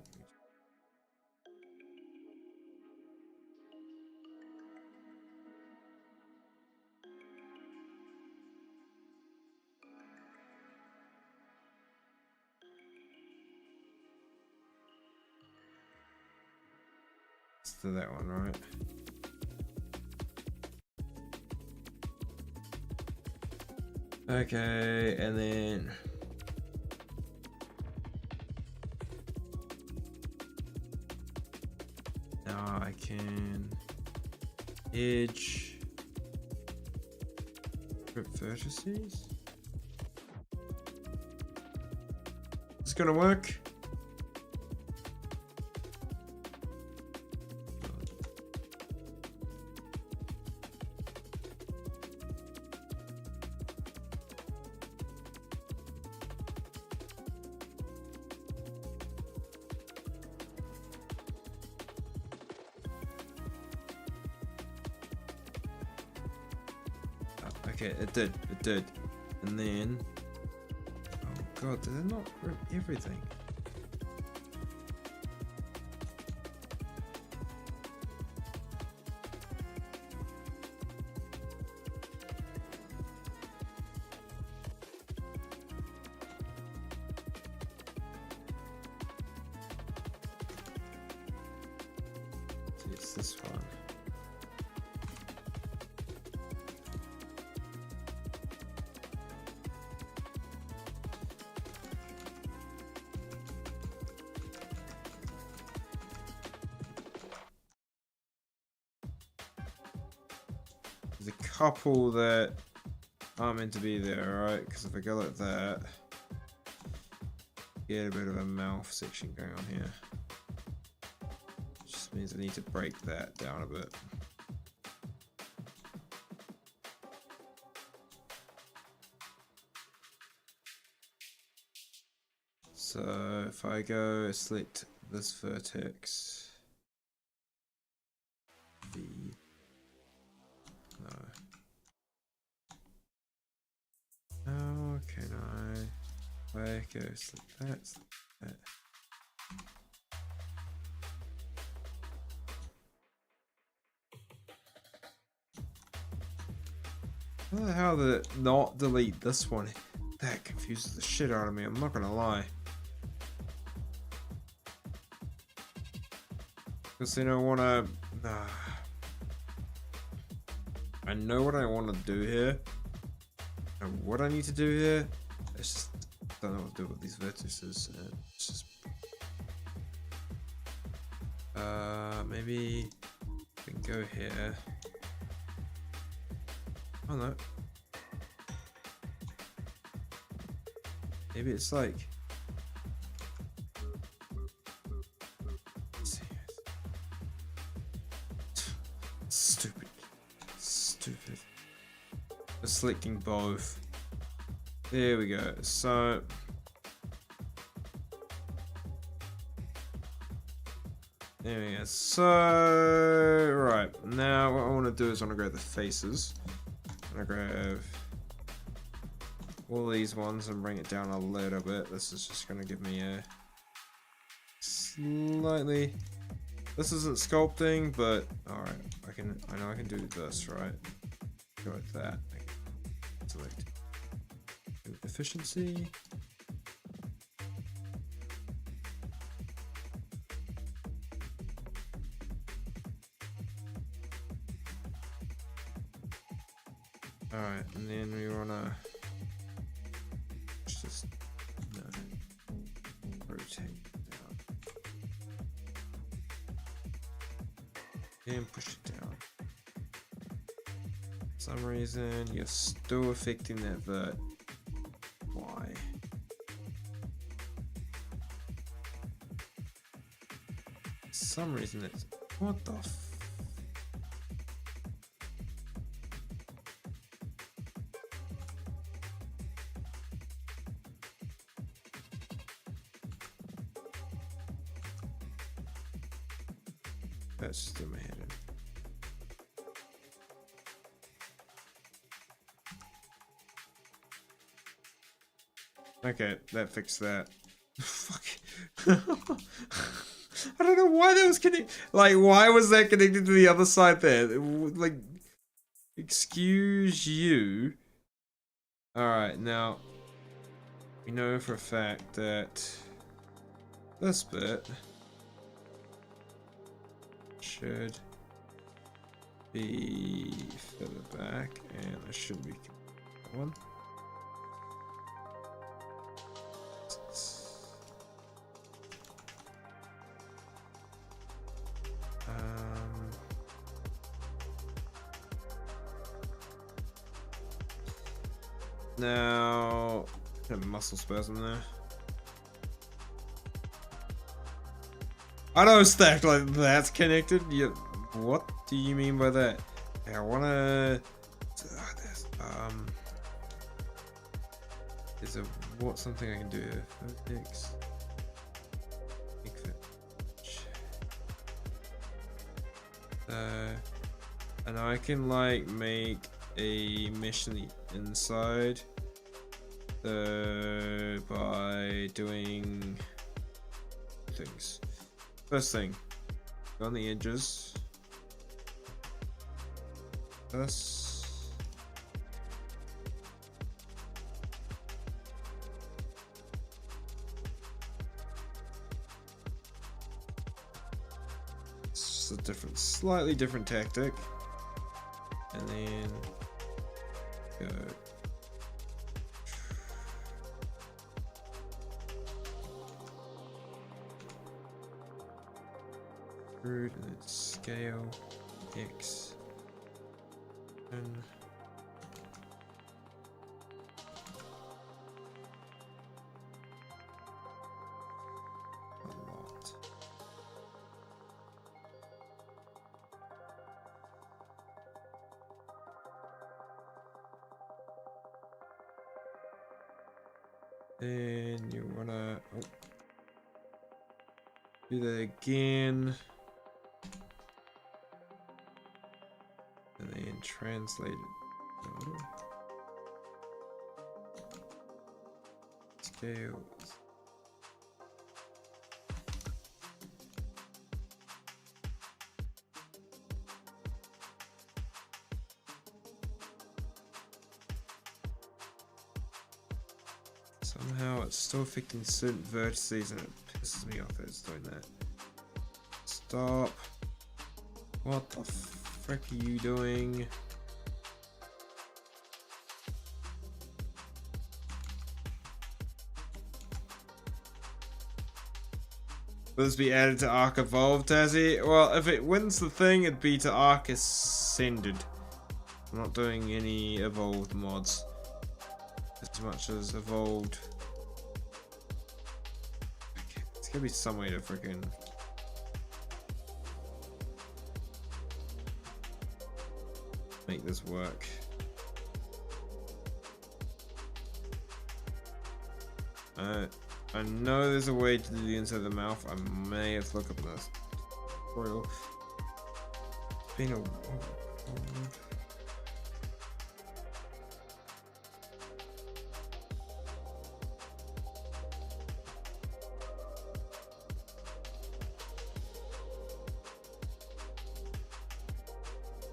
Speaker 1: let's do that one, right? Okay, and then now I can edge grip vertices. It's gonna work. Okay, it did. And then, oh god, did it not rip everything? See, it's this one. There's a couple that aren't meant to be there, right? Because if I go like that, get a bit of a mouth section going on here. Just means I need to break that down a bit. So if I go select this vertex, V, no. How can I go select that, select that. How the hell did it not delete this one? That confuses the shit out of me, I'm not gonna lie. Because I don't wanna... I know what I want to do here. And what I need to do here, I just don't know what to do with these vertices. It's just... maybe we can go here. Oh no. Maybe it's like... Let's see. Stupid. Stupid. Just selecting both. There we go. So... There we go. So... Right. Now what I want to do is I want to grab the faces. I'm going to grab all these ones and bring it down a little bit. This is just going to give me a slightly... This isn't sculpting, but alright. I know I can do this, right? Go with that. Select efficiency. Alright, and then we wanna just rotate down and push it down. For some reason you're still affecting that vert. Why? For some reason it's... What the f... That's just in my head. Okay, that fixed that. Fuck. I don't know why that was connected. Like, why was that connected to the other side there? Like, excuse you. Alright, now, we know for a fact that this bit should be further back, and I shouldn't be that one. Now, a muscle spasm there. I know stacked like that's connected. Yeah, what do you mean by that? Okay, I wanna. Is there what something I can do here? Vertex. And I can like make a mesh in the inside. By doing things. First thing, go on the edges. This. It's a different, slightly different tactic. And then go. And then scale X and a lot. Then you wanna do that again. And then translate it. Scales. Somehow it's still affecting certain vertices and it pisses me off that it's doing that. Stop. What the frick are you doing? Will this be added to Arc Evolved, Tazzy? Well, if it wins the thing, it'd be to Arc Ascended. I'm not doing any Evolved mods. As much as Evolved. Okay, it's gotta be some way to freaking make this work. I know there's a way to do the inside of the mouth. I may have to look up this tutorial. Veno.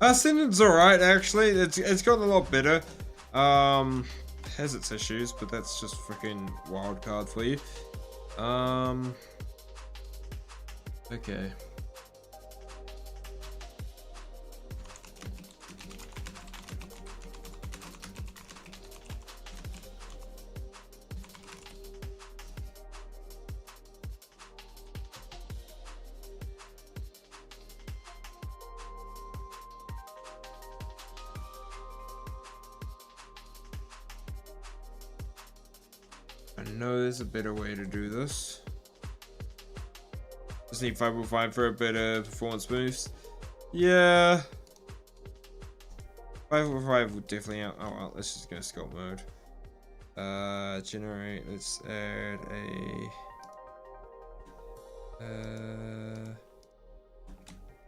Speaker 1: Ascendant's alright actually. It's gotten a lot better. Has its issues, but that's just freaking wild card for you. Okay. I know there's a better way to do this. Just need 5.5 for a better performance boost. Yeah. 5.5 would definitely out. Oh well, let's just go sculpt mode. Generate. Let's add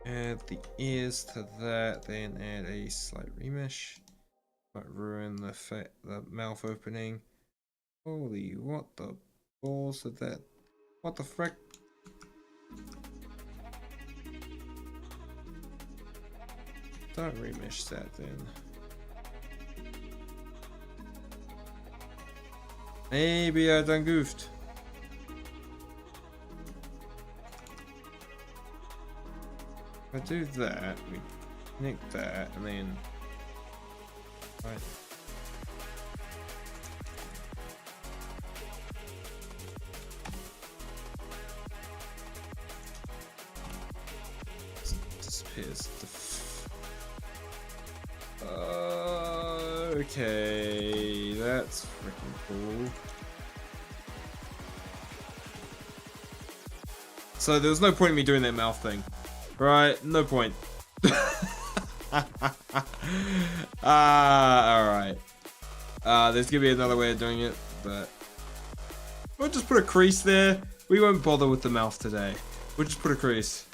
Speaker 1: add the ears to that. Then add a slight remesh. Might ruin the mouth opening. Holy, what the balls of that? What the frick? Don't remesh that then. Maybe I done goofed. If I do that, we connect that, and then... Right. Okay, that's freaking cool. So there was no point in me doing that mouth thing, right? No point. Alright. There's gonna be another way of doing it, but we'll just put a crease there. We won't bother with the mouth today. We'll just put a crease.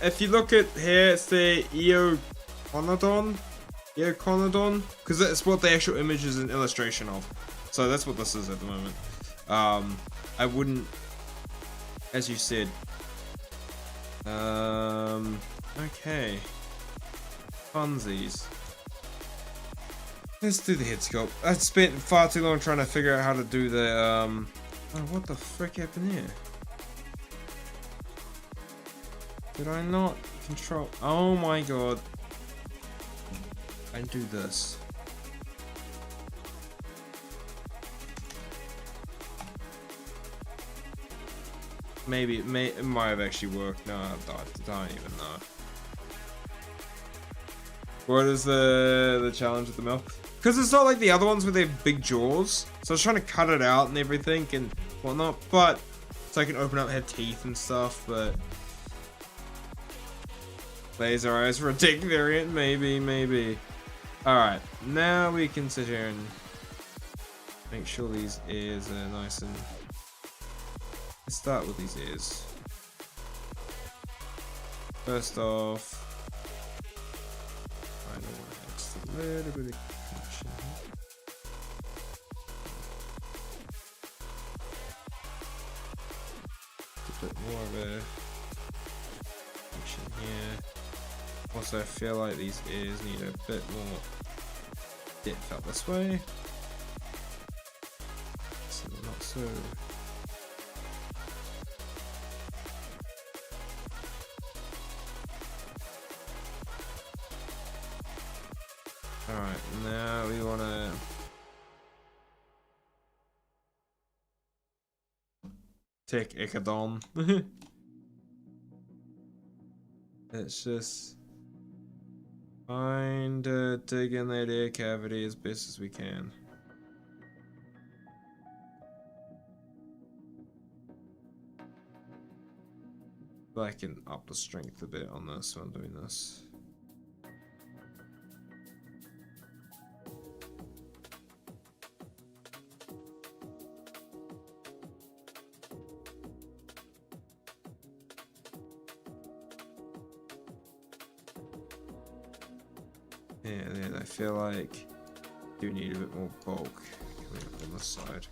Speaker 1: If you look at here, it's the Eoconodon, because that's what the actual image is an illustration of. So that's what this is at the moment. I wouldn't, as you said. Okay. Funsies. Let's do the head sculpt. I spent far too long trying to figure out how to do the, oh, what the frick happened here? Did I not control? Oh my god. I do this. Maybe it might have actually worked. No, I don't even know. What is the challenge with the mouth? Because it's not like the other ones with their big jaws. So I was trying to cut it out and everything and whatnot, but so I can open up, have teeth and stuff, but laser eyes for a dick variant, maybe. Alright, now we can sit here and make sure these ears are nice and... Let's start with these ears. First off, I know just a little bit of connection here. A bit more of a connection here. Also, I feel like these ears need a bit more depth up this way. So they're not so... Alright, now we wanna... take Icodon. Let's just... dig in that ear cavity as best as we can. But I can up the strength a bit on this when I'm doing this. Yeah, then I feel like you need a bit more bulk coming up on this side.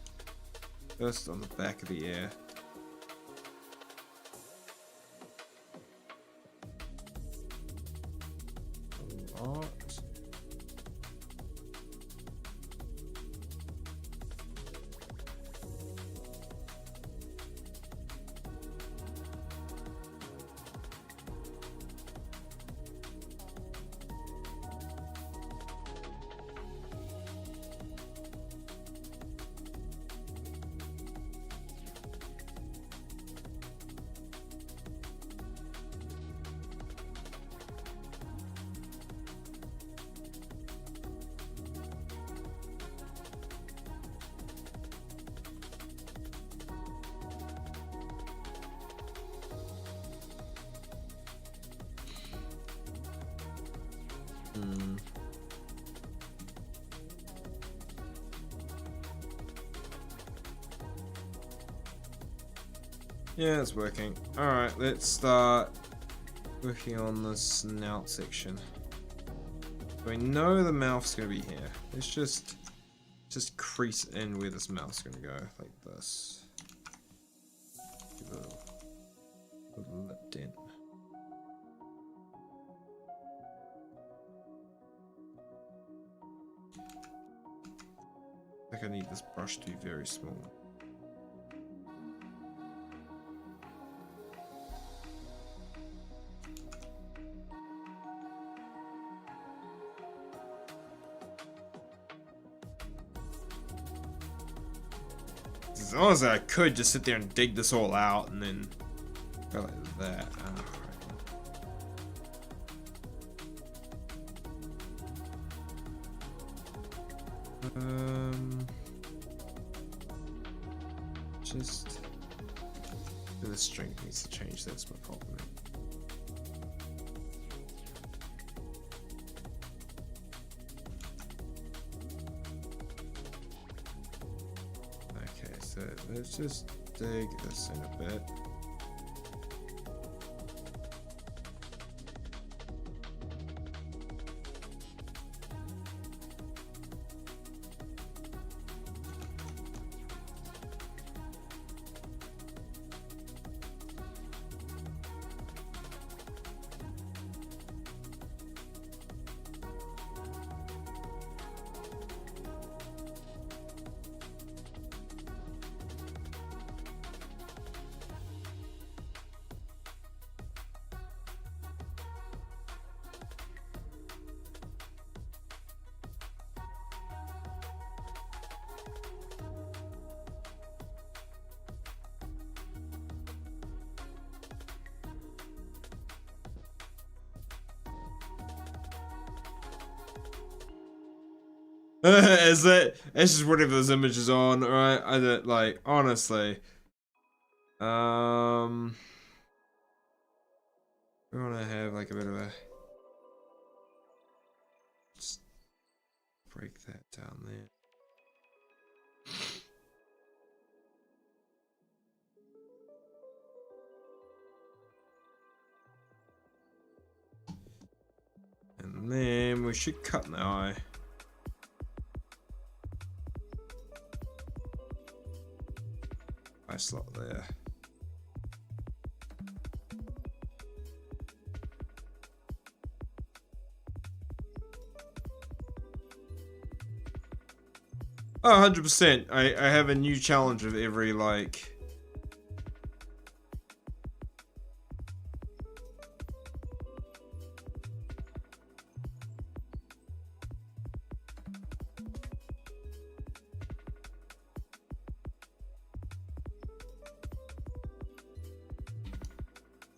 Speaker 1: First on the back of the ear. A lot. Yeah, it's working. Alright, let's start working on the snout section. We know the mouth's gonna be here. Let's just crease in where this mouth's gonna go, like this. Give a little lip dent. I think I need this brush to be very small. As long as I could just sit there and dig this all out and then go like that. Just the strength needs to change. That's my problem. Okay, so let's just dig this in a bit. Is it? It's just whatever those images on, right? I don't like, honestly. We want to have like a bit of a break that down there. And then we should cut an eye. Eye slot there. Oh, 100%. I have a new challenge of every, like...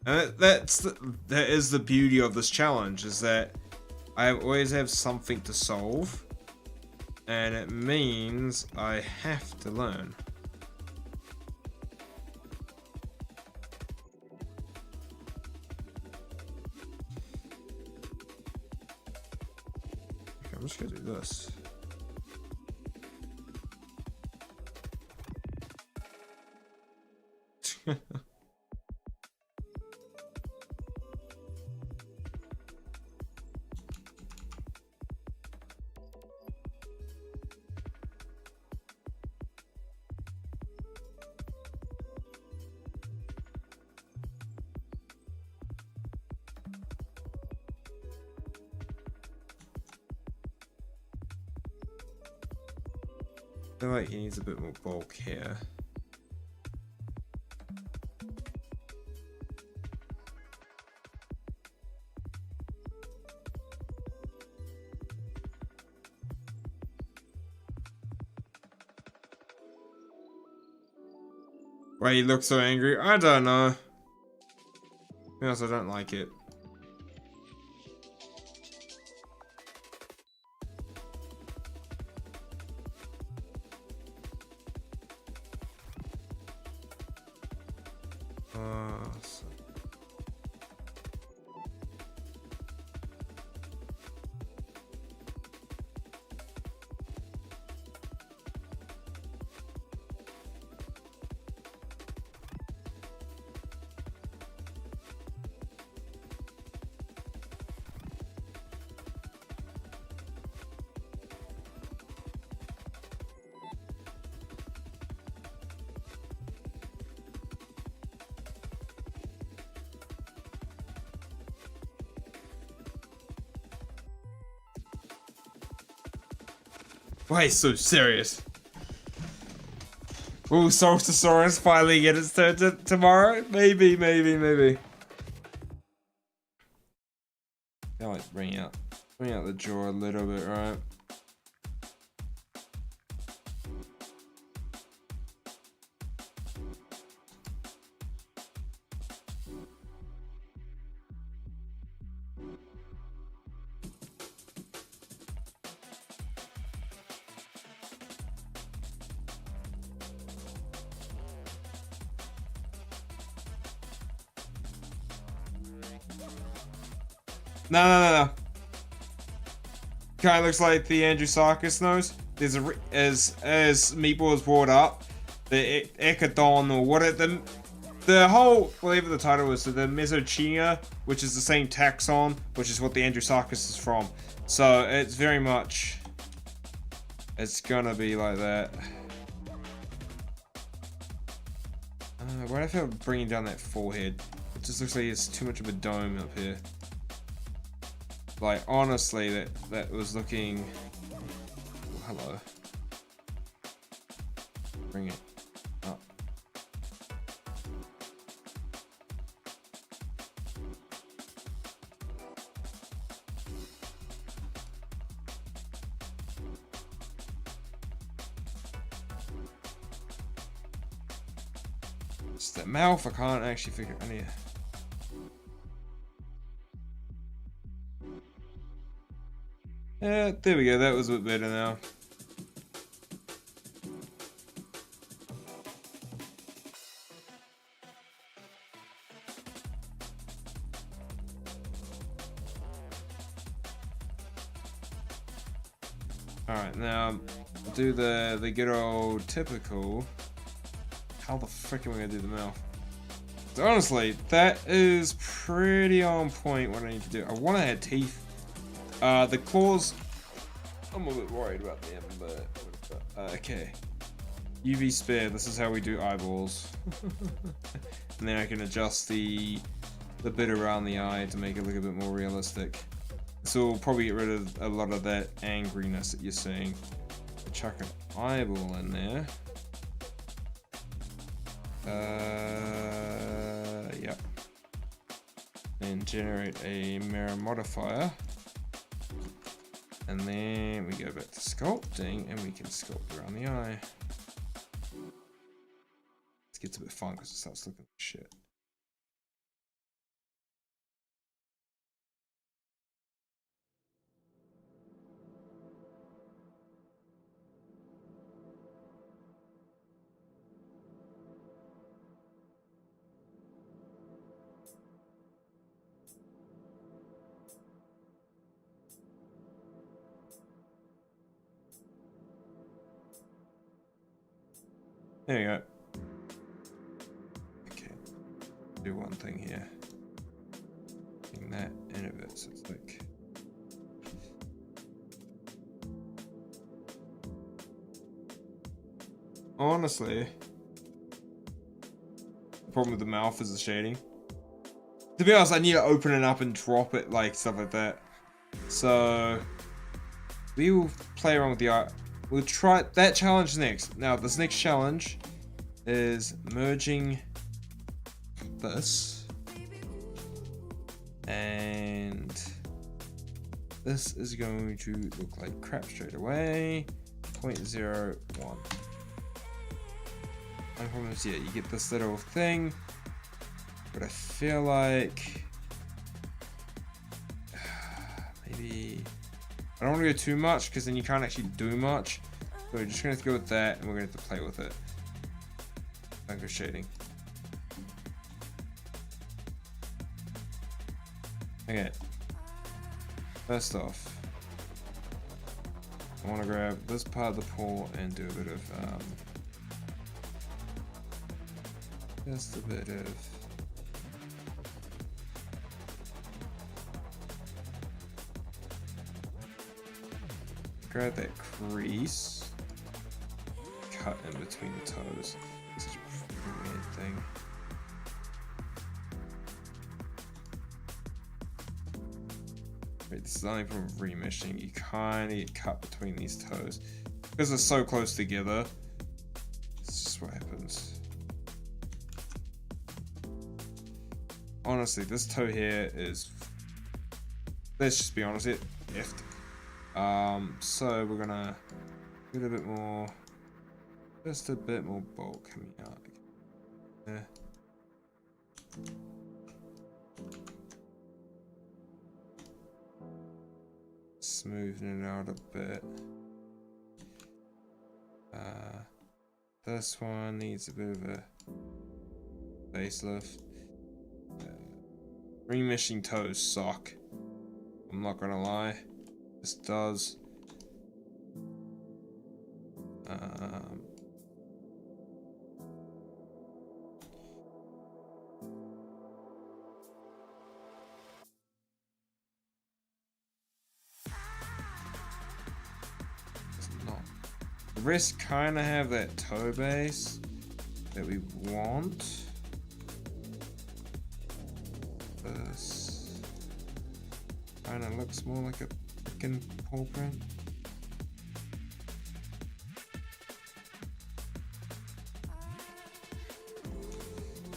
Speaker 1: And that is the beauty of this challenge, is that I always have something to solve. And it means I have to learn. Okay, I'm just gonna do this. I feel like he needs a bit more bulk here. Why he looks so angry? I don't know. To be honest, I don't like it. Why so serious? Will Solstisaurus finally get its turn tomorrow? Maybe. I like bring out the jaw a little bit, right? No. Kind of looks like the Andrewsarchus nose. There's a as Meatball was brought up, the Ecodon or what it the whole whatever the title was, so the mesonychia, which is the same taxon, which is what the Andrewsarchus is from. So it's very much gonna be like that. Why do I feel bringing down that forehead? It just looks like it's too much of a dome up here. Like, honestly, that was looking... Oh, hello. Bring it up. It's the mouth, I can't actually figure it out. Yeah, there we go, that was a bit better now. Alright, now we'll do the good old typical. How the frick am I gonna do the mouth? So honestly, that is pretty on point what I need to do. I want to add teeth. The claws, I'm a bit worried about them, but okay. UV sphere, this is how we do eyeballs. And then I can adjust the bit around the eye to make it look a bit more realistic. So we'll probably get rid of a lot of that angriness that you're seeing. Chuck an eyeball in there. Yep. And generate a mirror modifier. And then we go back to sculpting and we can sculpt around the eye. This gets a bit fun because it starts looking like shit. There you go. Okay, do one thing here. Bring that in a bit so it's like. Honestly, the problem with the mouth is the shading. To be honest, I need to open it up and drop it, like stuff like that. So we will play around with the art. We'll try that challenge next. Now, this next challenge is merging this, and this is going to look like crap straight away. 0.01. My problem is, yeah, you get this little thing, but I feel like maybe. I don't want to go too much because then you can't actually do much. So we're just going to have to go with that and we're going to have to play with it. Bunker shading. Okay. First off, I want to grab this part of the paw and do a bit of, just a bit of. Grab that crease, cut in between the toes. Such a weird thing. Wait, this is only from remeshing. You kind of get cut between these toes because they're so close together. It's just what happens. Honestly, this toe here is. Let's just be honest, it effed. So we're gonna get a bit more, just a bit more bulk coming out. Yeah. Smoothing it out a bit. This one needs a bit of a facelift. Remeshing toes suck. I'm not gonna lie. This does. It's not. The rest kind of have that toe base that we want. This kind of looks more like a freaking paw print.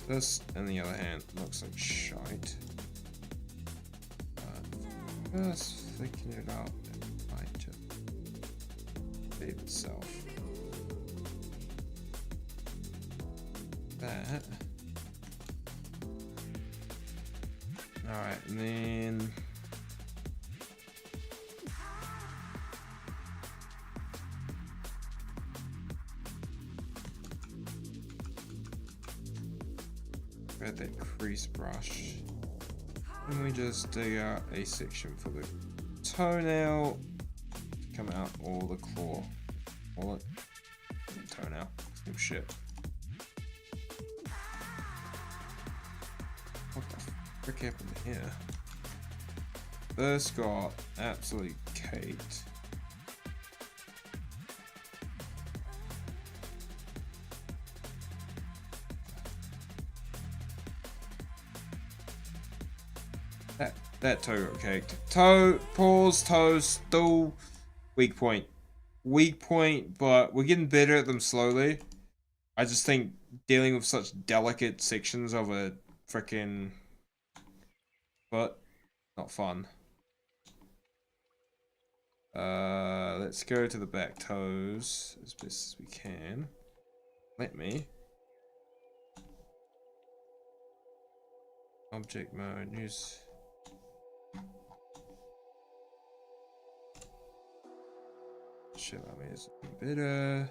Speaker 1: This, on the other hand, looks like shite. Just thinking it out, it might just save itself. That. Alright, and then grab that crease brush and we just dig out a section for the toenail come out all the claw. All it. Toenail. Oh shit. What the frick happened here? This got absolutely caked. That toe got caked. Toe, paws, toes, still weak point. Weak point, but we're getting better at them slowly. I just think dealing with such delicate sections of a frickin' foot, not fun. Let's go to the back toes as best as we can. Let me. Object mode, use. Shit, I mean, it's a bit better.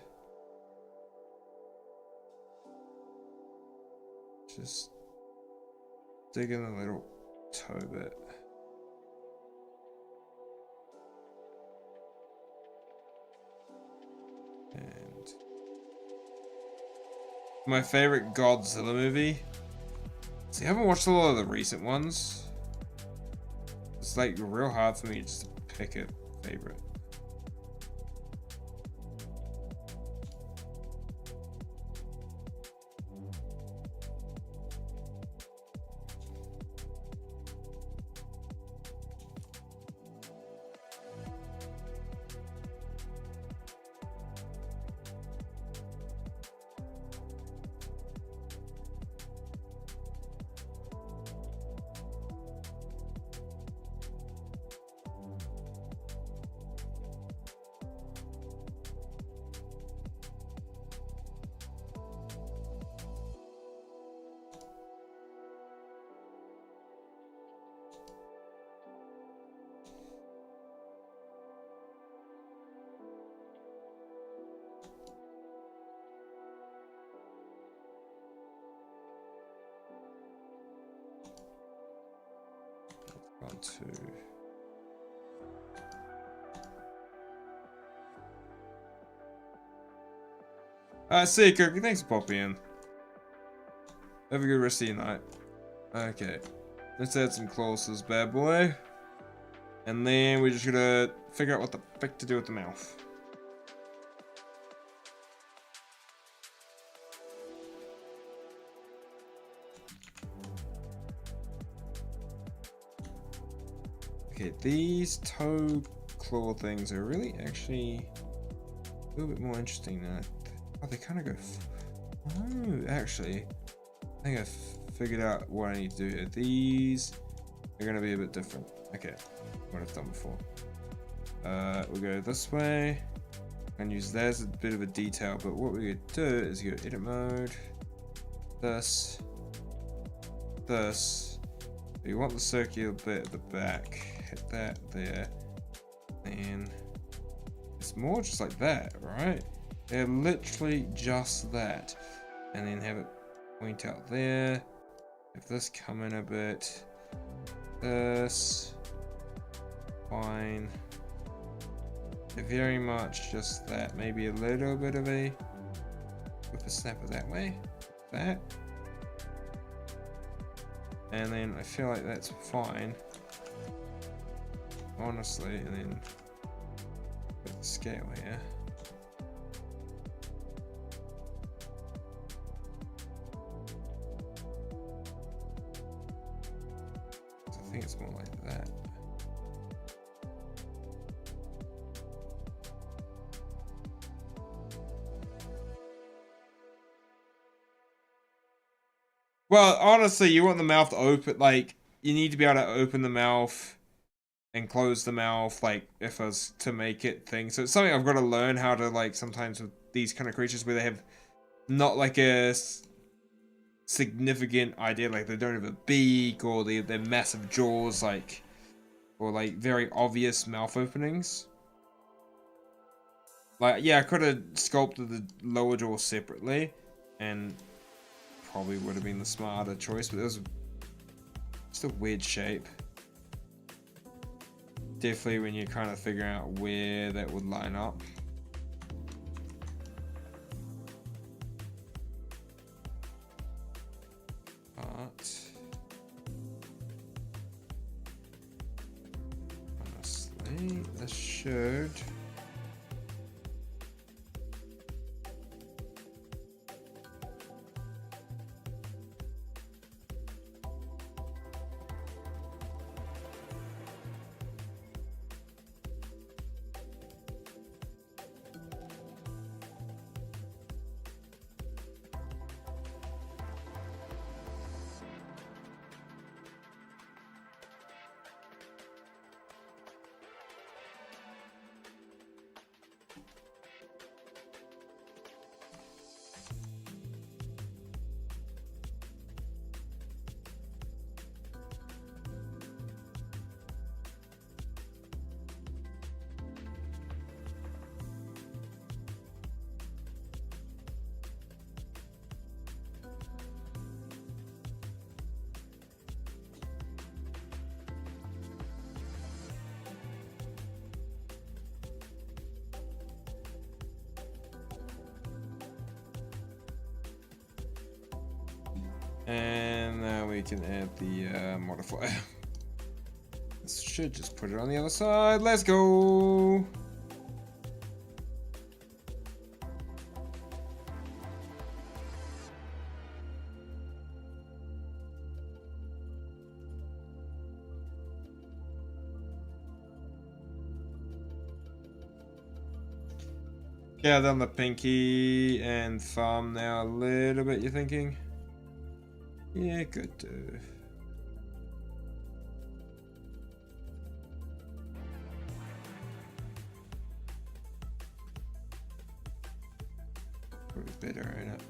Speaker 1: Just dig in the little toe bit. And my favorite Godzilla movie. See, I haven't watched a lot of the recent ones. It's like real hard for me just to pick a favorite. See you, Cookie. Thanks for popping in. Have a good rest of your night. Okay. Let's add some claws to this bad boy. And then we're just gonna figure out what the frick to do with the mouth. Okay, these toe claw things are really actually a little bit more interesting than oh, they kind of go. Oh, actually, I think I figured out what I need to do here. These are going to be a bit different. Okay, what I've done before. We'll go this way and use that as a bit of a detail. But what we're going to do is go edit mode. This. You want the circular bit at the back. Hit that there. And it's more just like that, right? They're literally just that. And then have it point out there. Have this come in a bit. This. Fine. They're very much just that. Maybe a little bit of a with a snapper that way. That. And then I feel like that's fine. Honestly, and then put the scale here. So I think it's more like that. Well, honestly, you want the mouth to open, like, you need to be able to open the mouth and close the mouth, like, if I was to make it thing. So it's something I've got to learn how to, like, sometimes with these kind of creatures where they have not, like, a significant idea, like, they don't have a beak, or they're massive jaws, like, or, like, very obvious mouth openings. Like, yeah, I could have sculpted the lower jaw separately, and probably would have been the smarter choice, but it was just a weird shape. definitely when you're kind of figuring out where that would line up. But honestly, this should. And now we can add the modifier. This should just put it on the other side. Let's go. Yeah, done the pinky and thumb now a little bit, you're thinking? Yeah, good. Probably better, ain't it?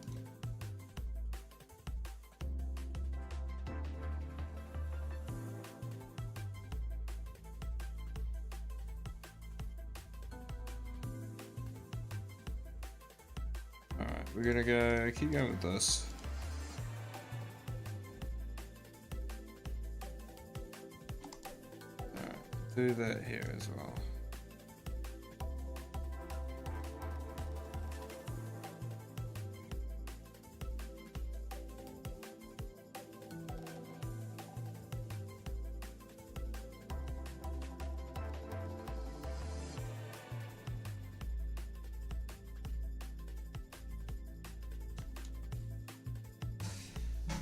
Speaker 1: Alright, we're gonna keep going with this. Do that here as well.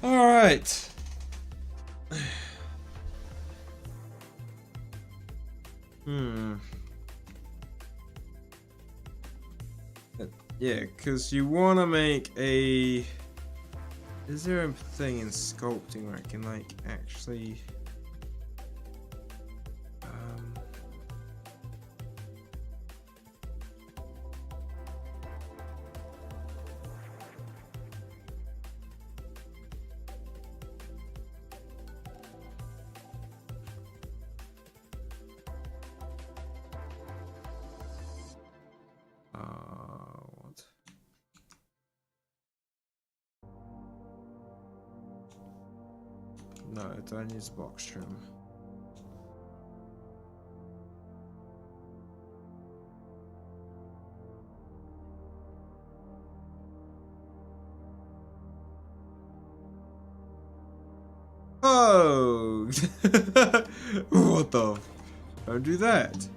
Speaker 1: All right. Yeah, because you want to make a... Is there a thing in sculpting where I can, like, actually... what? No, don't use box trim. Oh! What the? Don't do that.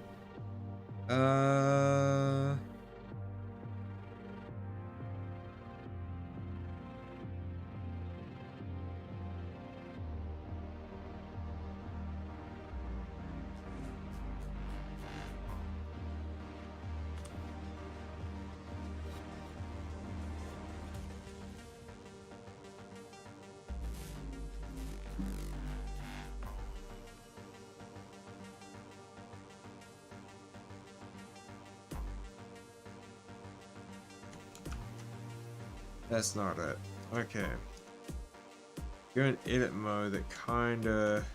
Speaker 1: That's not it. Okay. You're in edit mode that kinda...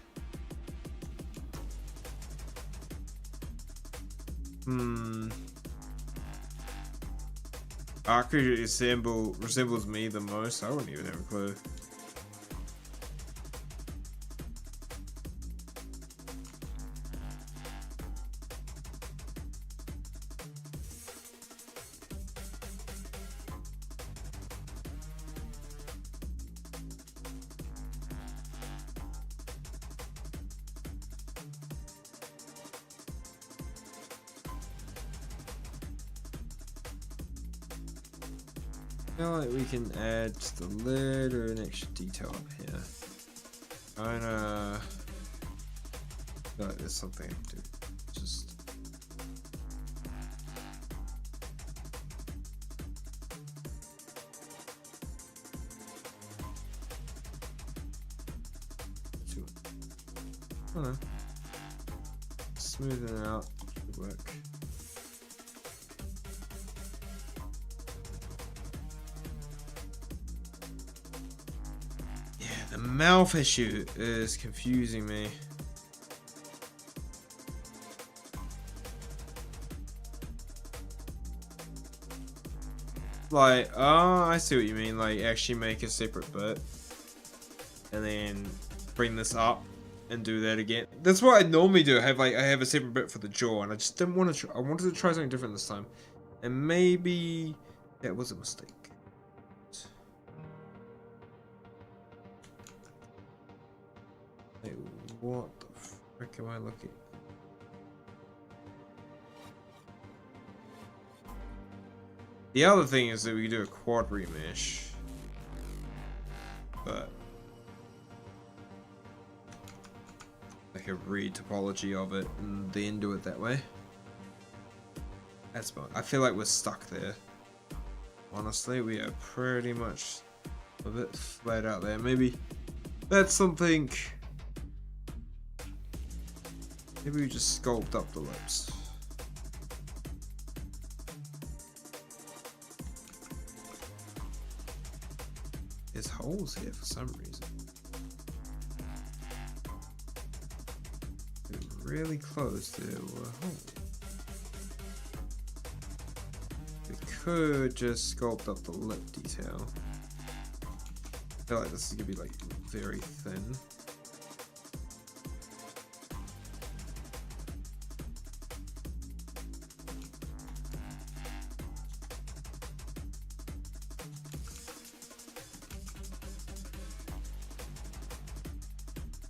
Speaker 1: Arcade resembles me the most. I wouldn't even have a clue. feel like we can add just a little an extra detail up here. Kinda feel like there's something I can do. Just I don't know. Smoothing it out should work. Yeah, the mouth issue is confusing me. Like, oh, I see what you mean. Like, actually make a separate bit and then bring this up and do that again. That's what I normally do. I have a separate bit for the jaw, and I just didn't want to. I wanted to try something different this time, and maybe that was a mistake. Wait, what the frick am I looking? The other thing is that we do a quad remesh, but like a re-topology of it and then do it that way. That's fine. I feel like we're stuck there. Honestly, we are pretty much a bit flat out there. Maybe that's something. Maybe we just sculpt up the lips. There's holes here for some reason. They're really close to a hole. We could just sculpt up the lip detail. I feel like this is gonna be like very thin.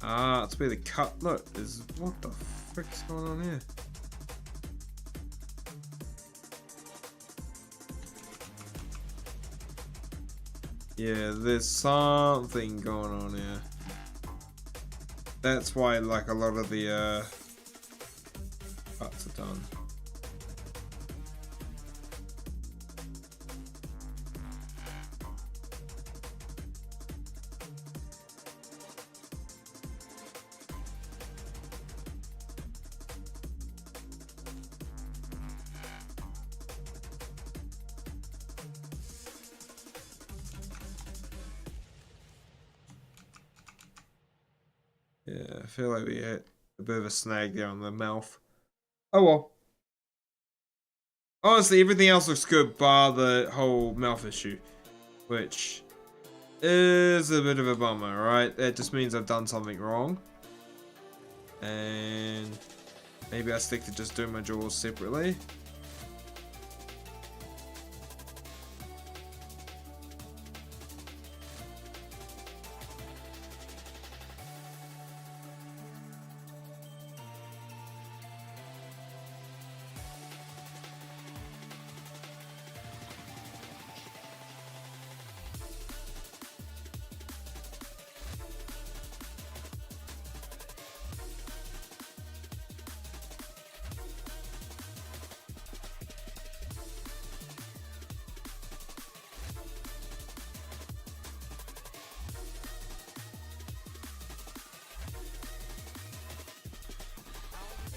Speaker 1: Ah, it's where the cut. Look, is what the frick's going on here? Yeah, there's something going on here. That's why, like, a lot of the cuts are done. Yeah, I feel like we hit a bit of a snag there on the mouth. Oh well. Honestly, everything else looks good bar the whole mouth issue, which is a bit of a bummer, right? That just means I've done something wrong. And maybe I stick to just doing my jaws separately.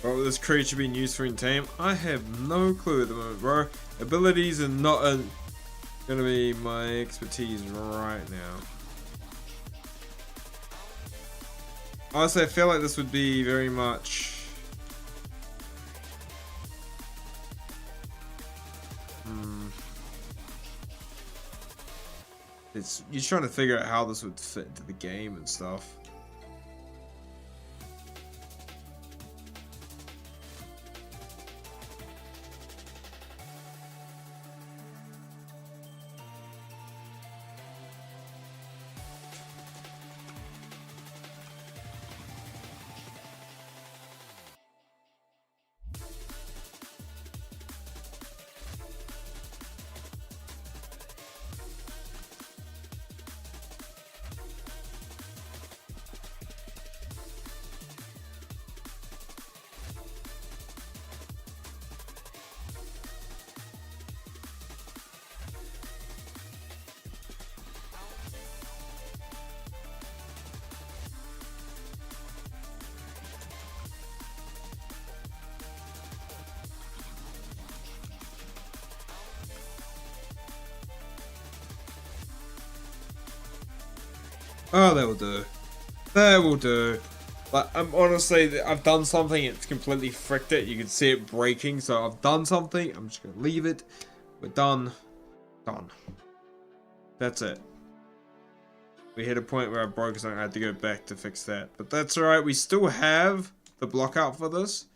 Speaker 1: What will this creature being used for in tame? I have no clue at the moment, bro. Abilities are not gonna be my expertise right now. Honestly, I feel like this would be very much. It's you're trying to figure out how this would fit into the game and stuff. Oh, that will do. That will do. Like, I'm honestly, I've done something, it's completely fricked it. You can see it breaking, so I've done something. I'm just gonna leave it. We're done. Done. That's it. We hit a point where I broke, so I had to go back to fix that. But that's alright, we still have the block out for this.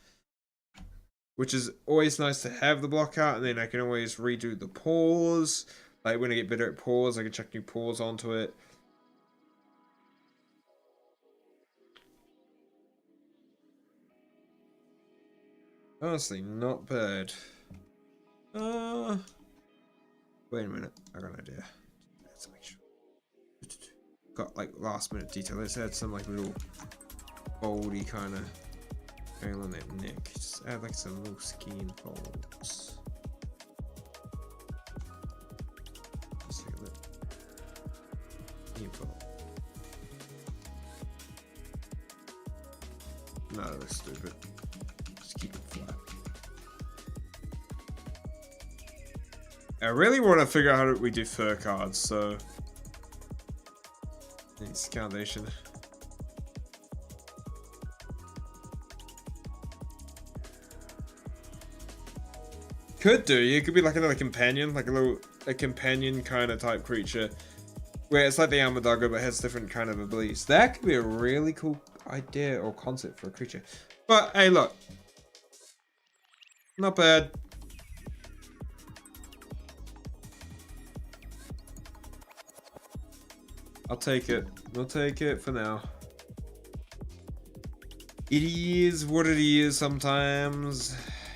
Speaker 1: Which is always nice to have the block out, and then I can always redo the paws. Like when I get better at paws, I can chuck new paws onto it. Honestly, not bad. Wait a minute. I got an idea. Let's make sure. Got like last minute detail. Let's add some like little foldy kind of going on that neck. Just add like some little skin folds. Just like a little skin fold. No, that's stupid. Just keep it flat. I really want to figure out how we do fur cards, so needs foundation. Could do. You could be like another companion, like a companion kind of type creature, where it's like the Armadillo but has different kind of abilities. That could be a really cool idea or concept for a creature. But hey, look, not bad. I'll take it. We'll take it for now. It is what it is sometimes.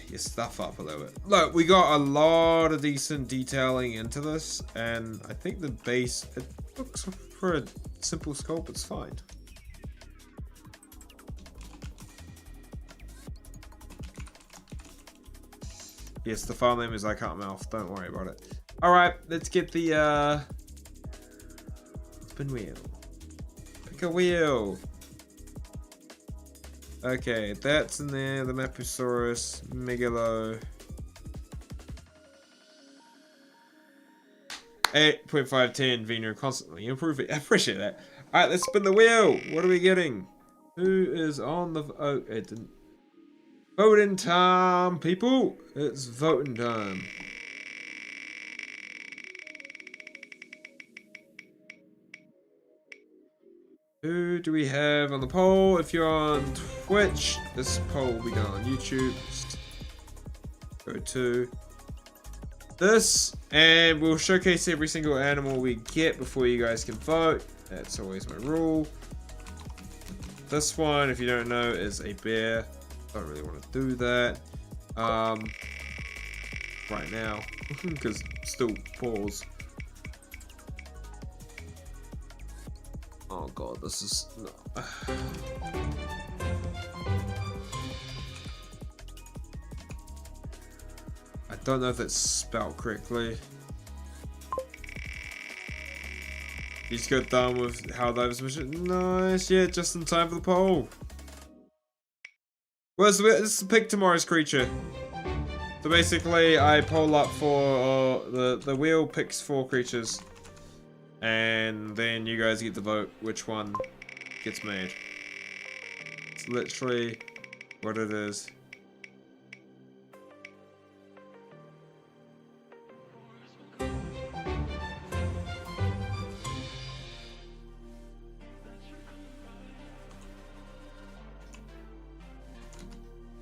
Speaker 1: You stuff up a little bit. Look, we got a lot of decent detailing into this, and I think the base, it looks, for a simple sculpt, it's fine. Yes, the file name is I Can't Mouth, don't worry about it. Alright, let's get the spin wheel. Pick a wheel. Okay, that's in there, the Mapusaurus, Megalo. 8.510 Veno, constantly improving. I appreciate that. Alright, let's spin the wheel. What are we getting? Who is on the... Oh, it didn't... Voting time, people. It's voting time. Who do we have on the poll? If you're on Twitch, this poll will be going on YouTube. Just go to this, and we'll showcase every single animal we get before you guys can vote. That's always my rule. This one, if you don't know, is a bear. Don't really want to do that right now because still pause. Oh god, this is no. I don't know if it's spelled correctly. You just got done with how that was mission. Nice, yeah, just in time for the poll. Well, this is pick tomorrow's creature. So basically, I poll up for the wheel picks 4 creatures. And then you guys get to vote which one gets made. It's literally what it is.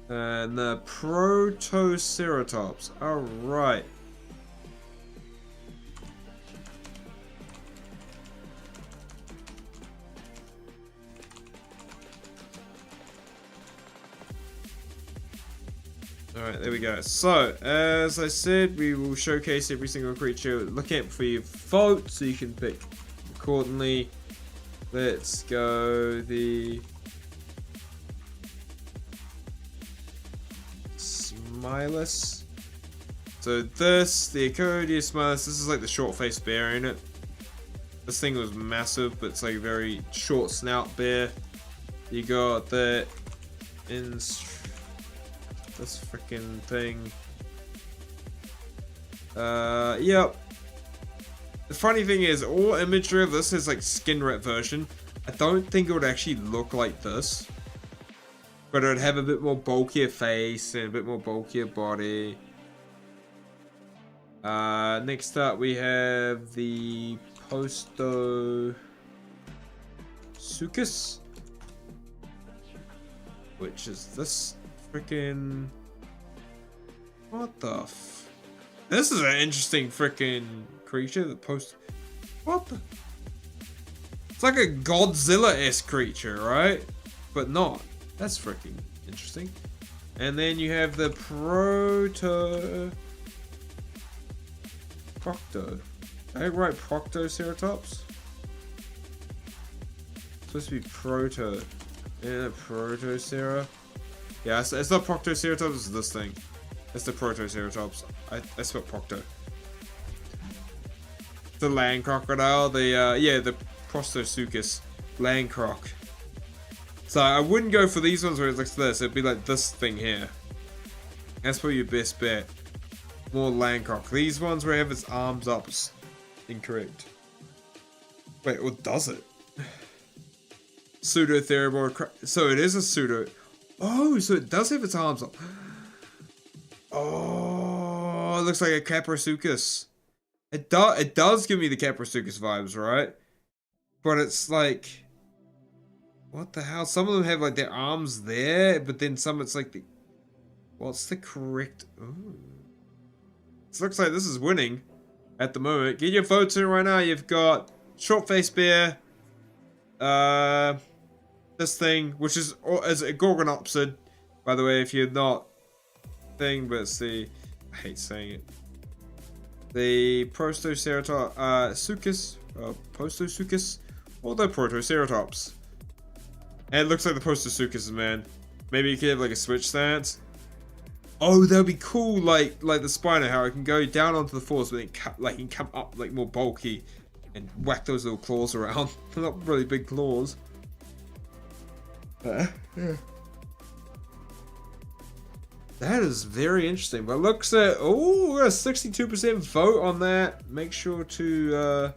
Speaker 1: And the Protoceratops. Alright. Alright, there we go. So, as I said, we will showcase every single creature. Look out for your vote so you can pick accordingly. Let's go the Smilus. So this, the Acodia Smilus, this is like the short-faced bear in it. This thing was massive, but it's like a very short snout bear. You got the this freaking thing. Yep. The funny thing is, all imagery of this is like skin wrap version. I don't think it would actually look like this. But it would have a bit more bulkier face and a bit more bulkier body. Next up we have the Prehistoric, which is this freaking. What the f? This is an interesting freaking creature. The What the? It's like a Godzilla-esque creature, right? But not. That's freaking interesting. And then you have the Procto. I write Proctoceratops? It's supposed to be Proto. Yeah, Protocera. Yeah, it's not Proctoceratops, it's this thing. It's the Protoceratops. I spelled Procto. The land crocodile, the Prostosuchus land croc. So I wouldn't go for these ones where it looks like this. It'd be like this thing here. That's probably your best bet. More land croc. These ones where it have its arms up is incorrect. Wait, or does it? Pseudotheroboid. So it is a pseudo. Oh, so it does have its arms up. Oh, it looks like a Caprosuchus. It does give me the Caprosuchus vibes, right? But it's like, what the hell? Some of them have like their arms there, but then some it's like the. What's the correct? Ooh. It looks like this is winning at the moment. Get your votes in right now. You've got short face bear, this thing, which is a Gorgonopsid, by the way. If you're not thing, but it's the I hate saying it. The Prostoceratops, Prostosuchus, or the Protoceratops. And it looks like the Prostosuchus, man. Maybe you could have like a switch stance. Oh, that would be cool, like the Spino, how it can go down onto the floors, but then it can come up like more bulky and whack those little claws around. They're not really big claws. Yeah. That is very interesting. But looks at we got a 62% vote on that. Make sure to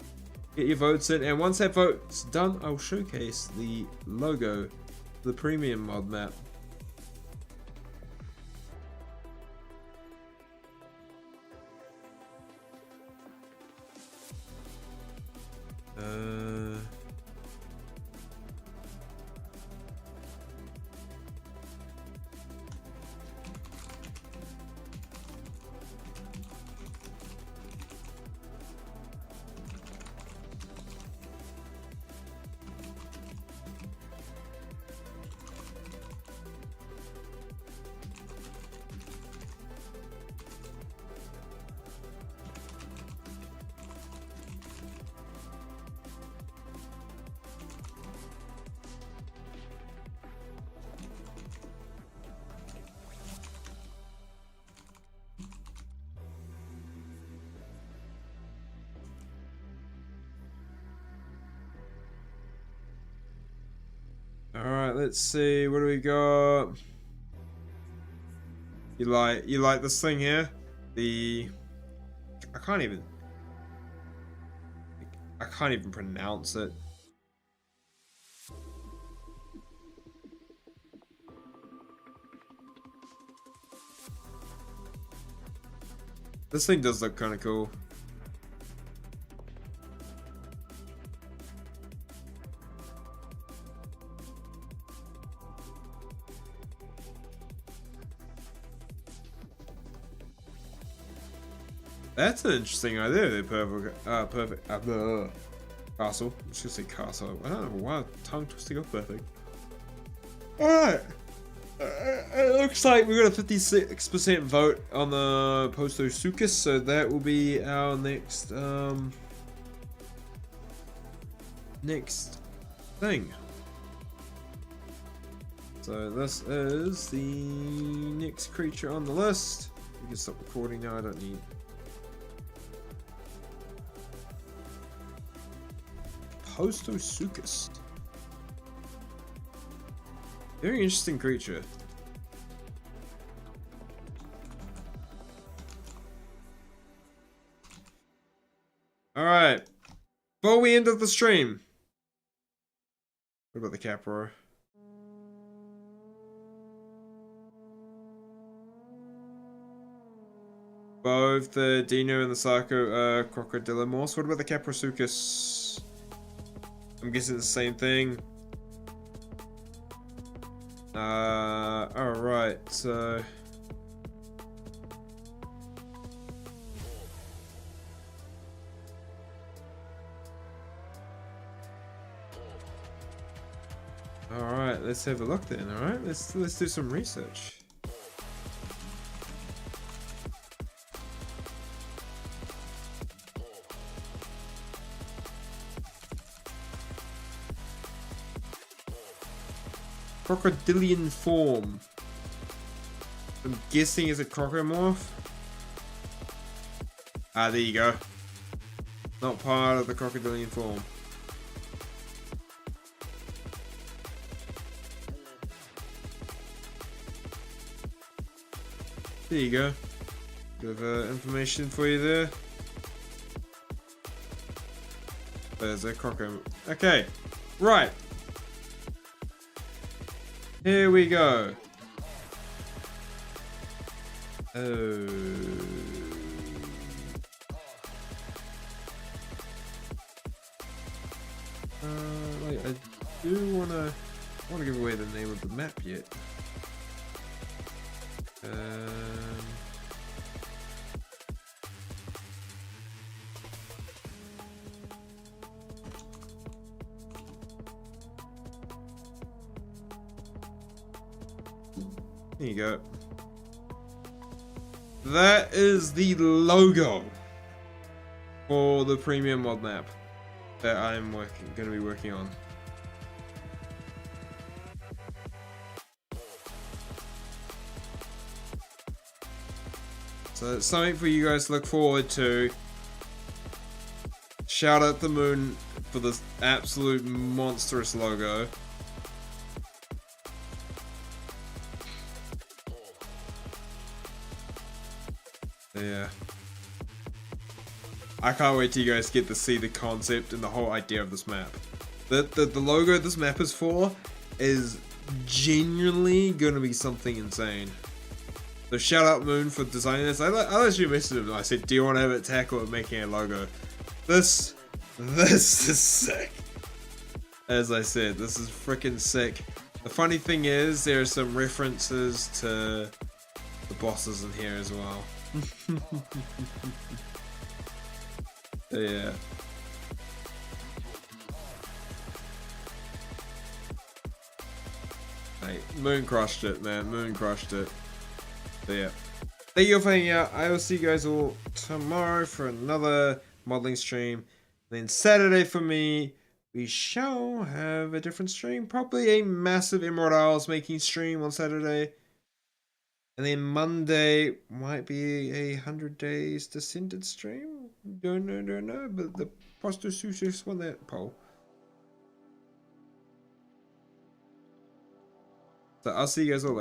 Speaker 1: get your votes in, and once that vote's done, I'll showcase the logo, the premium mod map. Alright, let's see, what do we got? You like this thing here? I can't even pronounce it. This thing does look kind of cool. That's an interesting idea, the perfect castle. I should say castle. I don't know why tongue twisting up perfect. Alright. It looks like we got a 56% vote on the Prostosuchus, so that will be our next next thing. So this is the next creature on the list. You can stop recording now, I don't need. Prostosuchus. Very interesting creature. Alright. Before we end of the stream. What about the Capro? Both the Dino and the Sarco Crocodilomorphs. What about the Caprosuchus? I'm guessing the same thing. Alright, so... Alright, let's have a look then, alright? Let's do some research. Crocodilian form. I'm guessing is a crocomorph. Ah, there you go. Not part of the crocodilian form. There you go. Bit of information for you there. There's a crocodile. Okay, right. Here we go. Oh. Wait, I do wanna give away the name of the map yet. There you go. That is the logo for the premium mod map that I'm going to be working on. So it's something for you guys to look forward to. Shout out the moon for this absolute monstrous logo. Yeah. I can't wait till you guys get to see the concept and the whole idea of this map. The logo this map is for is genuinely gonna be something insane. So shout out Moon for designing this. I actually messaged him and I said, do you want to have it tackle at making a logo? This is sick. As I said, this is freaking sick. The funny thing is, there are some references to the bosses in here as well. Yeah. Hey, Moon crushed it, man. Moon crushed it. So yeah. Thank you for hanging out. I will see you guys all tomorrow for another modeling stream. Then Saturday for me, we shall have a different stream. Probably a massive Emerald Isles making stream on Saturday. And then Monday might be a 100 Days Descended stream. Don't know. But the Prostitutus won that poll. So I'll see you guys all later.